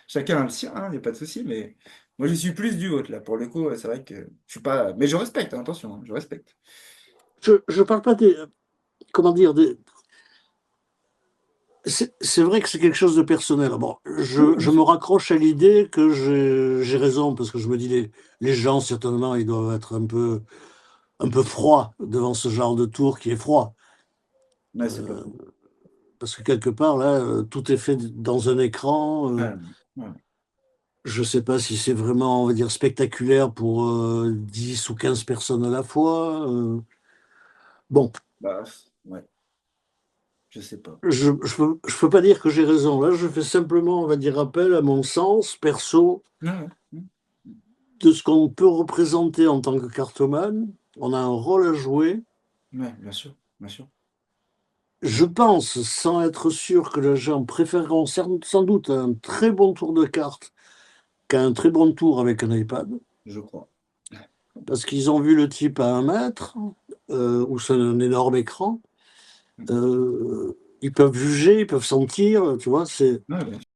chacun a le sien, il n'y a pas de souci. Mais moi, je suis plus du vôtre, là. Pour le coup, c'est vrai que je suis pas. Mais je respecte, hein, attention, hein, je respecte. Je parle pas des, comment dire, c'est vrai que c'est quelque chose de personnel. Bon, Oui, oui, bien je me sûr. raccroche à l'idée que j'ai raison, parce que je me dis, les gens, certainement, ils doivent être un peu froids devant ce genre de tour qui est froid. Ouais, c'est pas Euh, faux. Parce que quelque part, là, tout est fait dans un écran. Ouais, ouais. Je sais pas si c'est vraiment, on va dire, spectaculaire pour 10 ou 15 personnes à la fois. Bon, Bah, ouais, je sais pas. je peux pas dire que j'ai raison. Là, je fais simplement, on va dire, appel à mon sens perso Ouais, ouais, de ce qu'on peut représenter en tant que cartomane. On a un rôle à jouer. ouais, bien sûr, bien sûr. Je pense, sans être sûr, que les gens préféreront sans doute un très bon tour de cartes qu'un très bon tour avec un iPad. Je crois. Parce qu'ils ont vu le type à 1 mètre, où c'est un énorme écran. Ils peuvent juger, ils peuvent sentir, tu vois, c'est... Ouais, bien sûr.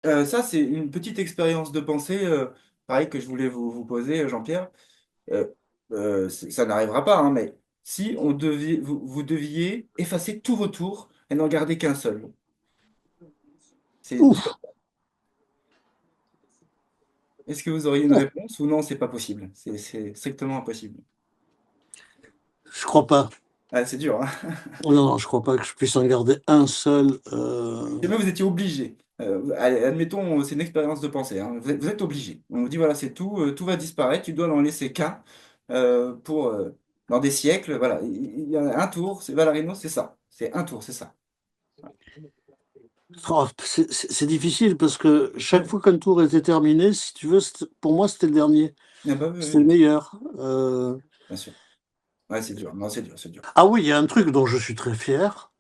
Ça, c'est une petite expérience de pensée, pareil, que je voulais vous poser, Jean-Pierre. Euh, ça n'arrivera pas, hein, mais si vous deviez effacer tous vos tours et n'en garder qu'un seul, Ouf, est-ce que vous auriez une ouf, réponse ou non, c'est pas possible? C'est strictement impossible. je crois pas. Ah, c'est dur, hein. Non, non, je crois pas que je puisse en garder un seul. Si jamais vous étiez obligé, allez, admettons, c'est une expérience de pensée, hein, vous êtes obligé. On vous dit, voilà, c'est tout, tout va disparaître, tu dois n'en laisser qu'un pour, dans des siècles, voilà, il y a un tour, c'est Valarino, c'est ça. C'est un tour, c'est ça. Oh, c'est difficile parce que chaque Ouais. fois qu'un tour était terminé, si tu veux, pour moi, c'était le dernier. Ah bah oui, oui, C'était le oui, meilleur. bien sûr. Ouais, c'est dur, non, c'est dur, c'est dur. Ah oui, il y a un truc dont je suis très fier.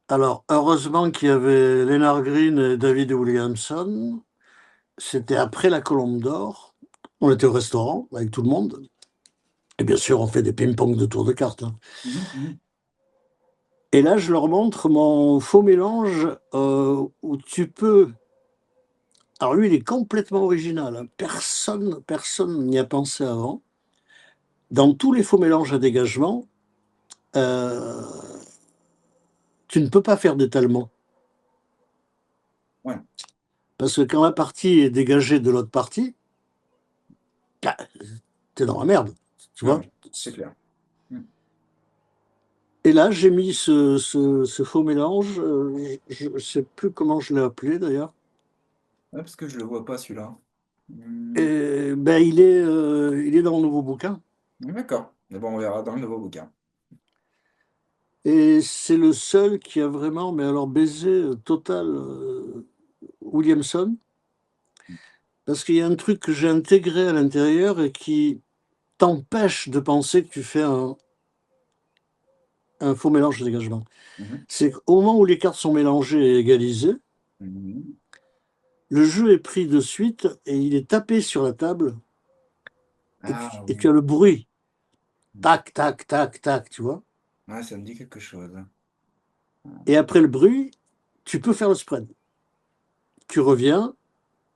Alors, heureusement qu'il y avait Lennart Green et David Williamson. C'était après la Colombe d'Or. On était au restaurant avec tout le monde. Et bien sûr, on fait des ping-pong de tours de cartes, hein. Mhm, mhm. Et là, je leur montre mon faux mélange où tu peux. Alors lui, il est complètement original, hein. Personne n'y a pensé avant. Dans tous les faux mélanges à dégagement, euh, tu ne peux pas faire d'étalement. Ouais, Parce que quand la partie est dégagée de l'autre partie, bah, t'es dans la merde, tu ouais, vois. ouais, c'est clair. Mhm. Et là, j'ai mis ce faux mélange. Je ne sais plus comment je l'ai appelé d'ailleurs. Ouais, parce que je le vois pas celui-là. Hmm, Et ben, il est dans le nouveau bouquin. d'accord. Mais bon, on verra dans le nouveau bouquin. Et c'est le seul qui a vraiment, mais alors baisé total Williamson. Parce qu'il y a un truc que j'ai intégré à l'intérieur et qui t'empêche de penser que tu fais un faux mélange de dégagement. Mhm, C'est qu'au moment où les cartes sont mélangées et égalisées, mhm. le jeu est pris de suite et il est tapé sur la table. Ah Et tu oui. as le bruit. Tac, tac, tac, tac, tu vois. Ouais, ça me dit quelque chose. Et après le bruit, tu peux faire le spread. Tu reviens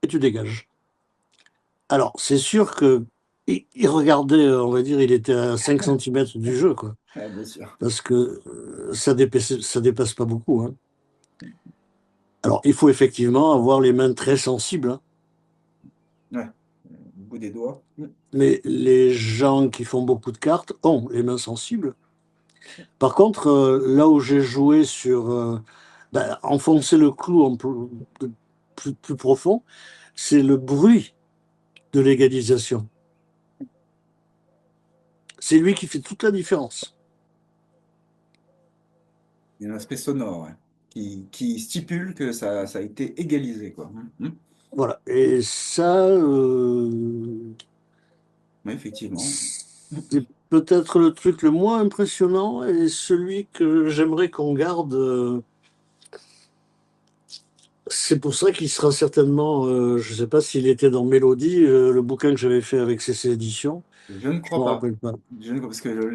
et tu dégages. Alors, c'est sûr que il regardait, on va dire, il était à 5 centimètres du jeu, quoi. Ah, bien sûr. Parce que ça dépasse pas beaucoup, hein. Alors, il faut effectivement avoir les mains très sensibles, hein. Ouais, au bout des doigts. Mais les gens qui font beaucoup de cartes ont les mains sensibles. Par contre, là où j'ai joué sur ben, enfoncer le clou plus profond, c'est le bruit de l'égalisation. C'est lui qui fait toute la différence. Il y a un aspect sonore, ouais, qui stipule que ça a été égalisé, quoi. Voilà. Et ça, Ouais, effectivement. c'est peut-être le truc le moins impressionnant et celui que j'aimerais qu'on garde. C'est pour ça qu'il sera certainement, je ne sais pas s'il était dans Mélodie, le bouquin que j'avais fait avec CC Éditions. Je ne Je crois ne me pas. rappelle pas. Parce que je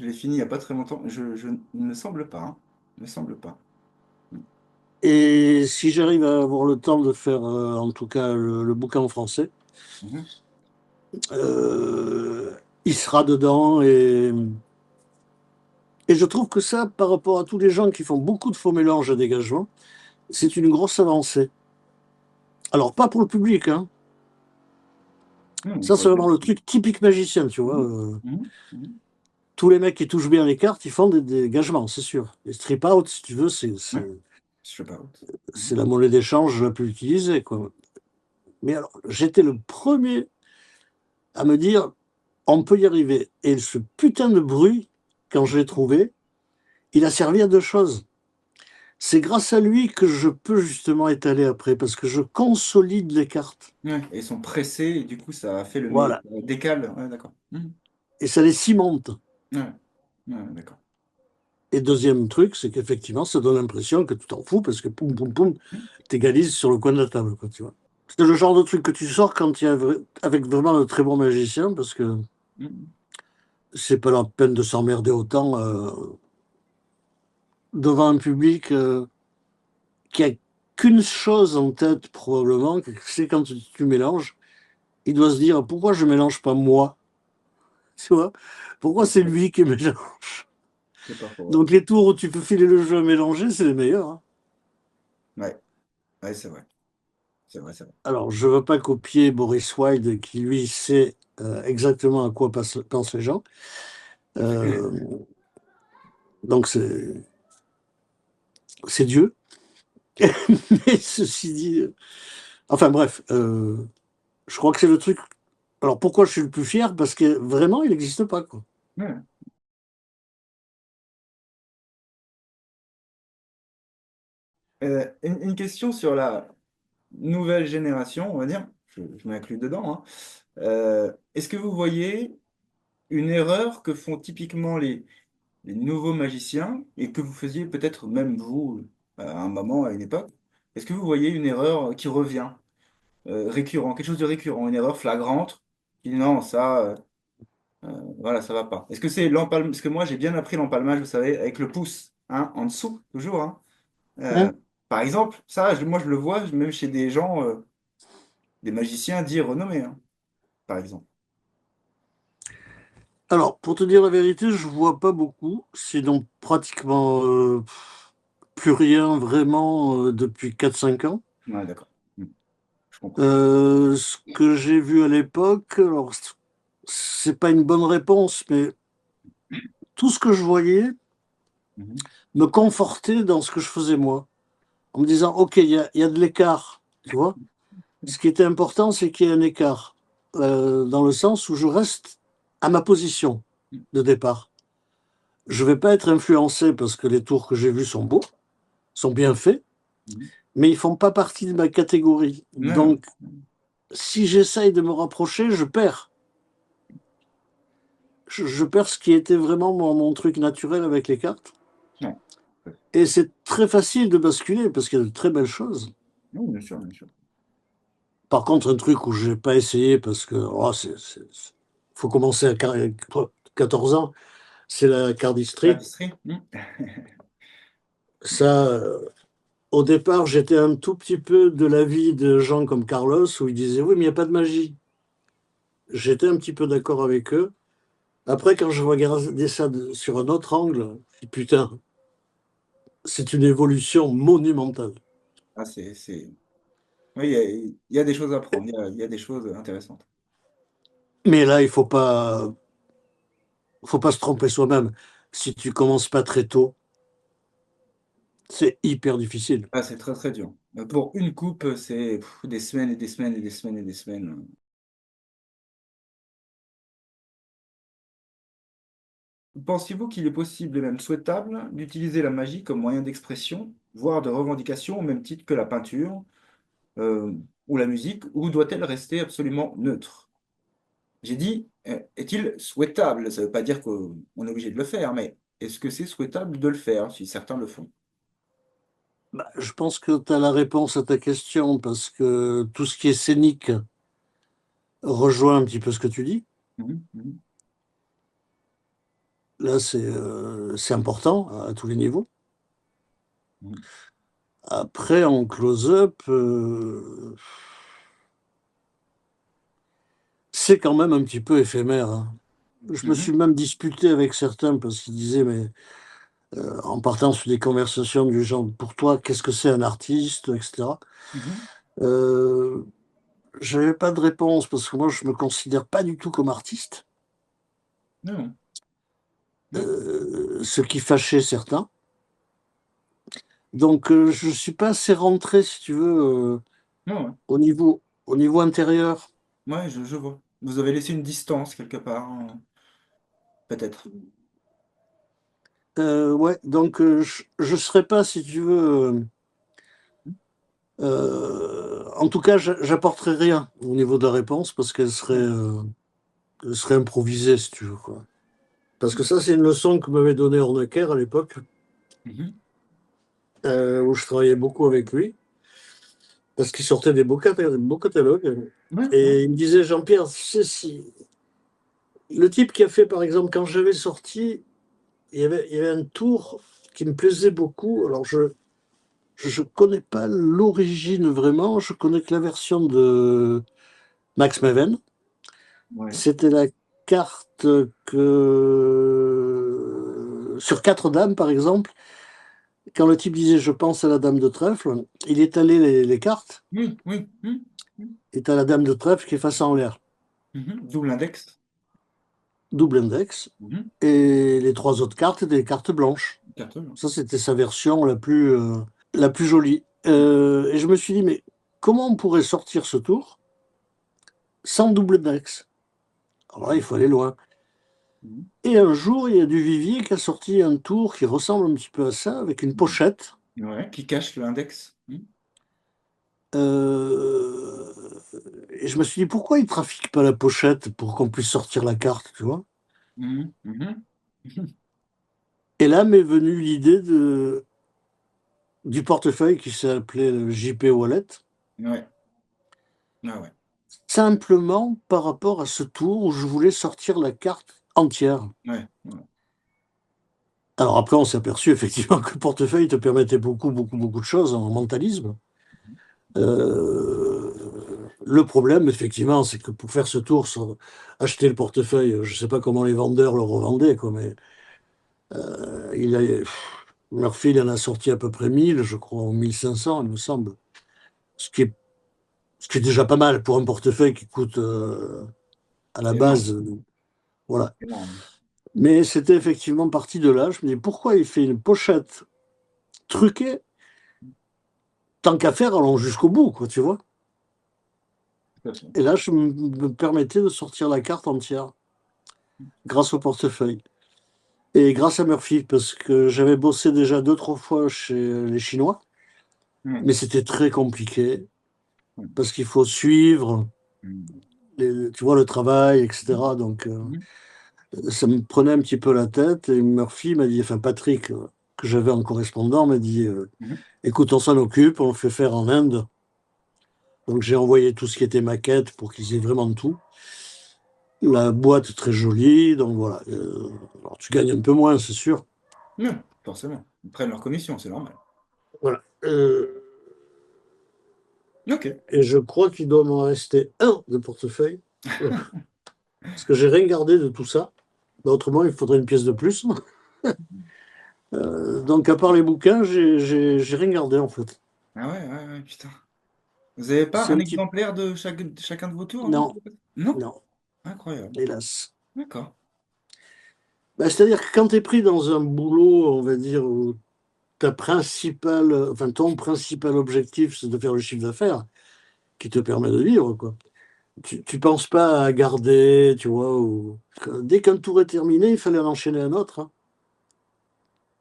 l'ai fini il n'y a pas très longtemps. Il me semble pas, hein. Il me semble pas. Et si j'arrive à avoir le temps de faire, en tout cas, le bouquin en français, Mhm. euh, il sera dedans. Et je trouve que ça, par rapport à tous les gens qui font beaucoup de faux mélanges à dégagement, c'est une grosse avancée. Alors, pas pour le public, hein. Ça, Pour c'est le vraiment public. le truc typique magicien, tu vois. Mhm. Mhm. Mhm. Tous les mecs qui touchent bien les cartes, ils font des dégagements, c'est sûr. Les strip out, si tu veux, Ouais, je sais pas. Mhm. c'est la monnaie d'échange la plus utilisée, quoi. Mais alors, j'étais le premier à me dire, on peut y arriver. Et ce putain de bruit, quand je l'ai trouvé, il a servi à deux choses. C'est grâce à lui que je peux justement étaler après, parce que je consolide les cartes. Ouais, et ils sont pressés, et du coup, ça a fait Voilà. ça décale. Ouais, d'accord. Mhm. Et ça les cimente. Ouais, ouais, d'accord. Et deuxième truc, c'est qu'effectivement, ça donne l'impression que tu t'en fous, parce que poum, poum, poum, t'égalises sur le coin de la table, quoi, tu vois. C'est le genre de truc que tu sors quand il y a avec vraiment de très bons magiciens, parce que Mhm. c'est pas la peine de s'emmerder autant devant un public qui a qu'une chose en tête, probablement, c'est quand tu mélanges, il doit se dire pourquoi je mélange pas moi, tu vois? Pourquoi c'est lui qui mélange? C'est pas faux. Donc les tours où tu peux filer le jeu à mélanger, c'est les meilleurs, hein. Ouais, ouais, c'est vrai. C'est vrai, c'est vrai. Alors, je veux pas copier Boris Wilde, qui lui sait exactement à quoi pensent les gens. Euh, donc c'est Dieu. Mais ceci dit, enfin bref, je crois que c'est le truc. Alors pourquoi je suis le plus fier? Parce que vraiment, il n'existe pas, quoi. Ouais. Une question sur la nouvelle génération, on va dire. Je m'inclus dedans, hein. Est-ce que vous voyez une erreur que font typiquement les nouveaux magiciens et que vous faisiez peut-être même vous à un moment, à une époque, est-ce que vous voyez une erreur qui revient, récurrent, quelque chose de récurrent, une erreur flagrante, qui dit non, ça, voilà, ça va pas. Est-ce que c'est l'empalme, parce que moi j'ai bien appris l'empalmage, vous savez, avec le pouce, hein, en dessous, toujours, hein. Euh, Hein. Par exemple, ça, moi je le vois même chez des gens, des magiciens dits renommés, hein, par exemple. Alors, pour te dire la vérité, je vois pas beaucoup, sinon pratiquement plus rien vraiment depuis 4 5 ans. Ouais, d'accord. Je comprends. Ce que j'ai vu à l'époque, alors c'est pas une bonne réponse, mais tout ce que je voyais Mhm. me confortait dans ce que je faisais moi, en me disant, OK, il y a de l'écart, tu vois. Ce qui était important, c'est qu'il y ait un écart, dans le sens où je reste à ma position de départ. Je vais pas être influencé parce que les tours que j'ai vus sont beaux, sont bien faits, Mhm. mais ils font pas partie de ma catégorie. Non, Donc, si j'essaye de me rapprocher, je perds. Je perds ce qui était vraiment mon truc naturel avec les cartes. non. Et c'est très facile de basculer parce qu'il y a de très belles choses. Non, bien sûr, bien sûr. Par contre, un truc où j'ai pas essayé parce que faut commencer à 14 ans, c'est la cardistrie. L'industrie? Ça, au départ, j'étais un tout petit peu de l'avis de gens comme Carlos où ils disaient oui, mais il n'y a pas de magie. J'étais un petit peu d'accord avec eux. Après, quand je regardais ça sur un autre angle, je dis, putain, c'est une évolution monumentale. Ah, Oui, il y a des choses à prendre, il y a des choses intéressantes. Mais là, il faut pas se tromper soi-même. Si tu commences pas très tôt, c'est hyper difficile. Ah, c'est très très dur. Pour une coupe, c'est des semaines et des semaines et des semaines et des semaines. Pensez-vous qu'il est possible et même souhaitable d'utiliser la magie comme moyen d'expression, voire de revendication au même titre que la peinture euh, ou la musique, ou doit-elle rester absolument neutre? J'ai dit, est-il souhaitable? Ça ne veut pas dire qu'on est obligé de le faire, mais est-ce que c'est souhaitable de le faire si certains le font? Bah, je pense que tu as la réponse à ta question parce que tout ce qui est scénique rejoint un petit peu ce que tu dis. Mhm, mhm, Là, c'est important à tous les niveaux. mhm, Après, en close-up, c'est quand même un petit peu éphémère, hein. Je me suis mhm, même disputé avec certains parce qu'ils disaient, mais en partant sur des conversations du genre, pour toi, qu'est-ce que c'est un artiste, etc. mhm. Euh, j'avais pas de réponse parce que moi, je me considère pas du tout comme artiste, Non, non, ce qui fâchait certains. Donc, je suis pas assez rentré, si tu veux, non, ouais. au niveau intérieur. Ouais, je vois. Vous avez laissé une distance quelque part, hein, peut-être. Ouais, donc je serais pas, si tu veux, en tout cas, j'apporterai rien au niveau de la réponse parce qu'elle serait improvisée, si tu veux, quoi. Parce que ça, c'est une leçon que m'avait donnée Hornecker à l'époque, Mhm. où je travaillais beaucoup avec lui, parce qu'il sortait des beaux catalogues. Ouais, ouais. Et il me disait, Jean-Pierre, tu sais, si le type qui a fait, par exemple, quand j'avais sorti, il y avait un tour qui me plaisait beaucoup. Alors, je connais pas l'origine vraiment, je connais que la version de Max Maven. Ouais. C'était la carte que, sur 4 dames, par exemple, quand le type disait je pense à la dame de trèfle, il étalait les cartes, Oui, oui. Mhm. et t'as la dame de trèfle qui est face en l'air, Mhm. Double index. double index, Mhm. et les 3 autres cartes étaient des cartes blanches. Carton. Ça, c'était sa version la plus jolie. Et je me suis dit, mais comment on pourrait sortir ce tour sans double index? Alors là, il faut aller loin. Mhm. Et un jour, il y a du Vivier qui a sorti un tour qui ressemble un petit peu à ça, avec une Mhm. pochette. Ouais, qui cache l'index. Mhm. Euh, Et je me suis dit, pourquoi ils ne trafiquent pas la pochette pour qu'on puisse sortir la carte, tu vois? Mhm. Mhm. Et là m'est venue l'idée du portefeuille qui s'appelait le JP Wallet, Ouais. Ah ouais. simplement par rapport à ce tour où je voulais sortir la carte entière. Ouais. Ouais. Alors après, on s'est aperçu effectivement que le portefeuille te permettait beaucoup, beaucoup, beaucoup de choses en mentalisme. Euh, le problème, effectivement, c'est que pour faire ce tour, acheter le portefeuille, je ne sais pas comment les vendeurs le revendaient, quoi, mais Murphy, il en a sorti à peu près 1000, je crois, ou 1500, il me semble. Ce qui est, ce qui est déjà pas mal pour un portefeuille qui coûte à la C'est énorme. base, voilà. C'est énorme. Mais c'était effectivement parti de là. Je me dis, pourquoi il fait une pochette truquée? Tant qu'à faire, allons jusqu'au bout, quoi, tu vois. Tout à fait. Et là, je me permettais de sortir la carte entière grâce au portefeuille. Et grâce à Murphy, parce que j'avais bossé déjà deux, trois fois chez les Chinois, Ouais. mais c'était très compliqué, Ouais. parce qu'il faut suivre, Mhm. tu vois, le travail, etc. Donc, Mhm. ça me prenait un petit peu la tête. Et Murphy m'a dit, enfin Patrick, que j'avais en correspondant, m'a dit, Mhm. écoute, on s'en occupe, on le fait faire en Inde. Donc j'ai envoyé tout ce qui était maquette pour qu'ils aient vraiment tout. La boîte très jolie, donc voilà. Alors tu gagnes un peu moins, c'est sûr. Ouais, forcément. Ils prennent leur commission, c'est normal. Voilà. Ok. Et je crois qu'il doit m'en rester un de portefeuille. Parce que j'ai rien gardé de tout ça. Bah, autrement, il faudrait une pièce de plus. Donc, à part les bouquins, j'ai rien gardé en fait. Ah ouais, ouais, ouais, putain. Vous n'avez pas C'est un un petit. exemplaire de chacun de vos tours, non? Non, Non? non, Incroyable. hélas. D'accord. Bah, c'est-à-dire que quand tu es pris dans un boulot, on va dire, où enfin, ton principal objectif, c'est de faire le chiffre d'affaires qui te permet de vivre, quoi. Tu penses pas à garder, tu vois, dès qu'un tour est terminé, il fallait en enchaîner un autre, hein,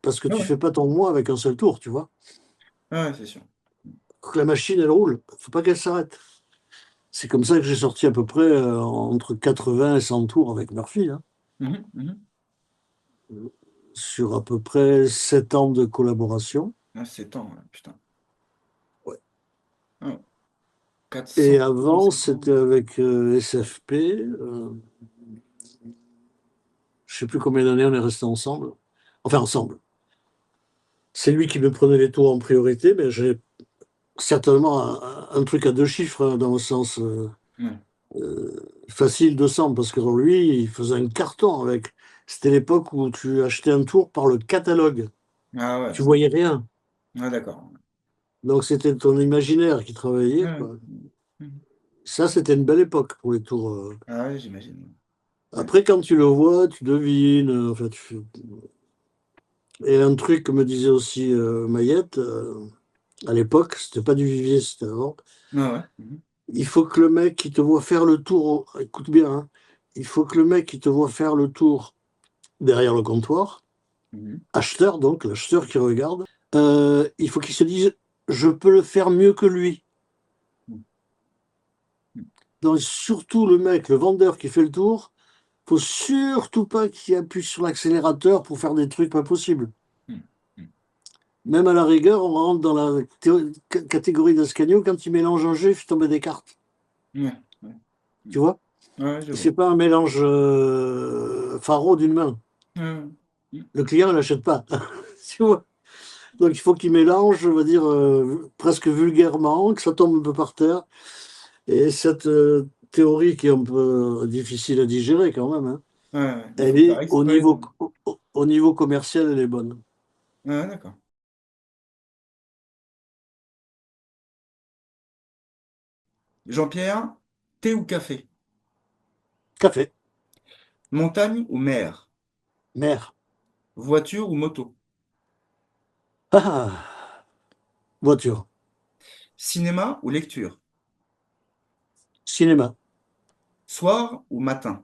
parce que Ah tu ouais, fais pas ton mois avec un seul tour, tu vois. ah ouais, c'est sûr. Que la machine, elle roule, faut pas qu'elle s'arrête. C'est comme ça que j'ai sorti à peu près entre 80 et 100 tours avec Murphy, hein, Mhm, mhm. sur à peu près 7 ans de collaboration. Ah, 7 ans, ouais, putain. Ouais. Ah, 400 Et euros, avant, 7 ans. c'était avec SFP. Je sais plus combien d'années on est restés ensemble. Enfin, ensemble. C'est lui qui me prenait les tours en priorité, mais j'ai certainement un truc à deux chiffres, hein, dans le sens Ouais. facile de 100, parce que lui, il faisait un carton avec. C'était l'époque où tu achetais un tour par le catalogue. Ah ouais, Tu voyais rien. ah, d'accord. Donc c'était ton imaginaire qui travaillait, Ouais. quoi. Mhm. Ça, c'était une belle époque pour les tours. Ah ouais, j'imagine. Ouais. Après, quand tu le vois, tu devines. Enfin, Et un truc que me disait aussi Mayette, à l'époque, c'était pas du Vivier, c'était avant. Ah ouais. Mhm. Il faut que le mec qui te voit faire le tour, écoute bien, hein, il faut que le mec qui te voit faire le tour derrière le comptoir, Mhm. acheteur donc, l'acheteur qui regarde, il faut qu'il se dise, je peux le faire mieux que lui. Mhm. Donc surtout le mec, le vendeur qui fait le tour, faut surtout pas qu'il appuie sur l'accélérateur pour faire des trucs pas possibles. Mhm. Mhm. Même à la rigueur, on rentre dans la catégorie d'Ascanio quand il mélange un jeu, il fait tomber des cartes. Ouais. Ouais. Tu Mhm. vois? Ouais, je vois. C'est pas un mélange faro d'une main. Ouais. Mhm. Le client ne l'achète pas. Tu vois? Donc il faut qu'il mélange, on va dire, presque vulgairement, que ça tombe un peu par terre. Et cette théorie qui est un peu difficile à digérer quand même, hein, Ouais, ouais. Il elle faut faire est exprès. au niveau commercial, elle est bonne. Ouais, d'accord. Jean-Pierre, thé ou café? Café, Montagne ou mer? mer. Voiture ou moto? Ah, voiture, Cinéma ou lecture? cinéma. Soir ou matin?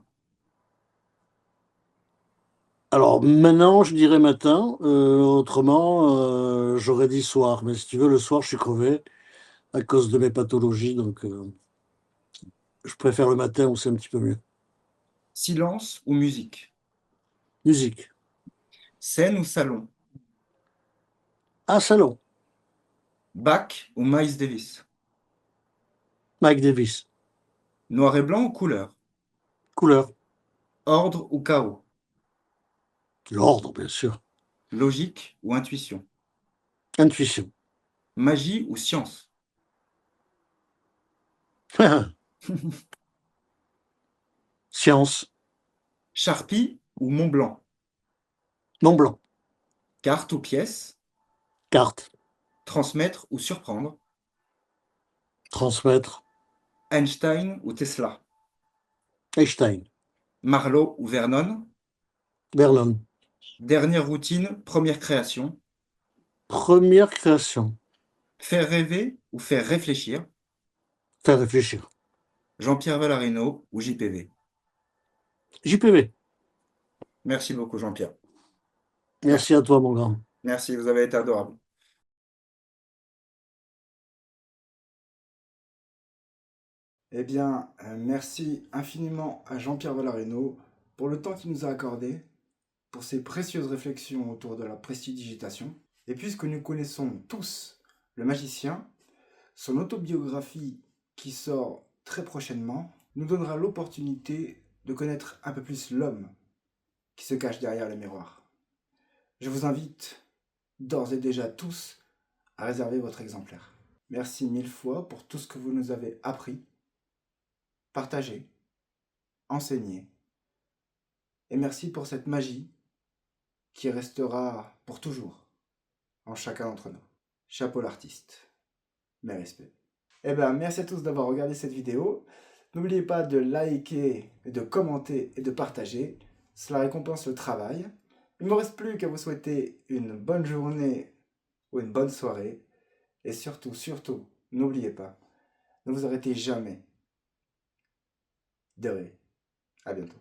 Alors maintenant, je dirais matin. Autrement, j'aurais dit soir. Mais si tu veux, le soir, je suis crevé à cause de mes pathologies. Donc, je préfère le matin où c'est un petit peu mieux. Silence ou musique? Musique. Scène ou salon? Un salon. Bach ou Miles Davis? Mike Davis. Noir et blanc ou couleur? Couleur. Ordre ou chaos? L'ordre, bien sûr. Logique ou intuition? Intuition. Magie ou science? Science. Charpie ou Mont Blanc? Mont Blanc. Carte ou pièce? Carte. Transmettre ou surprendre? Transmettre. Einstein ou Tesla? Einstein. Marlowe ou Vernon? Vernon. Dernière routine, première création? Première création. Faire rêver ou faire réfléchir? Faire réfléchir. Jean-Pierre Valarino ou JPV? JPV. Merci beaucoup, Jean-Pierre. Merci. Merci à toi, mon grand. Merci, vous avez été adorable. Eh bien, merci infiniment à Jean-Pierre Valarino pour le temps qu'il nous a accordé, pour ses précieuses réflexions autour de la prestidigitation. Et puisque nous connaissons tous le magicien, son autobiographie qui sort très prochainement nous donnera l'opportunité de connaître un peu plus l'homme qui se cache derrière le miroir. Je vous invite d'ores et déjà tous à réserver votre exemplaire. Merci mille fois pour tout ce que vous nous avez appris, partagé, enseigné. Et merci pour cette magie qui restera pour toujours en chacun d'entre nous. Chapeau l'artiste. Mes respects. Eh bien, merci à tous d'avoir regardé cette vidéo. N'oubliez pas de liker, de commenter et de partager. Cela récompense le travail. Il ne me reste plus qu'à vous souhaiter une bonne journée ou une bonne soirée. Et surtout, surtout, n'oubliez pas, ne vous arrêtez jamais de rêver. À bientôt.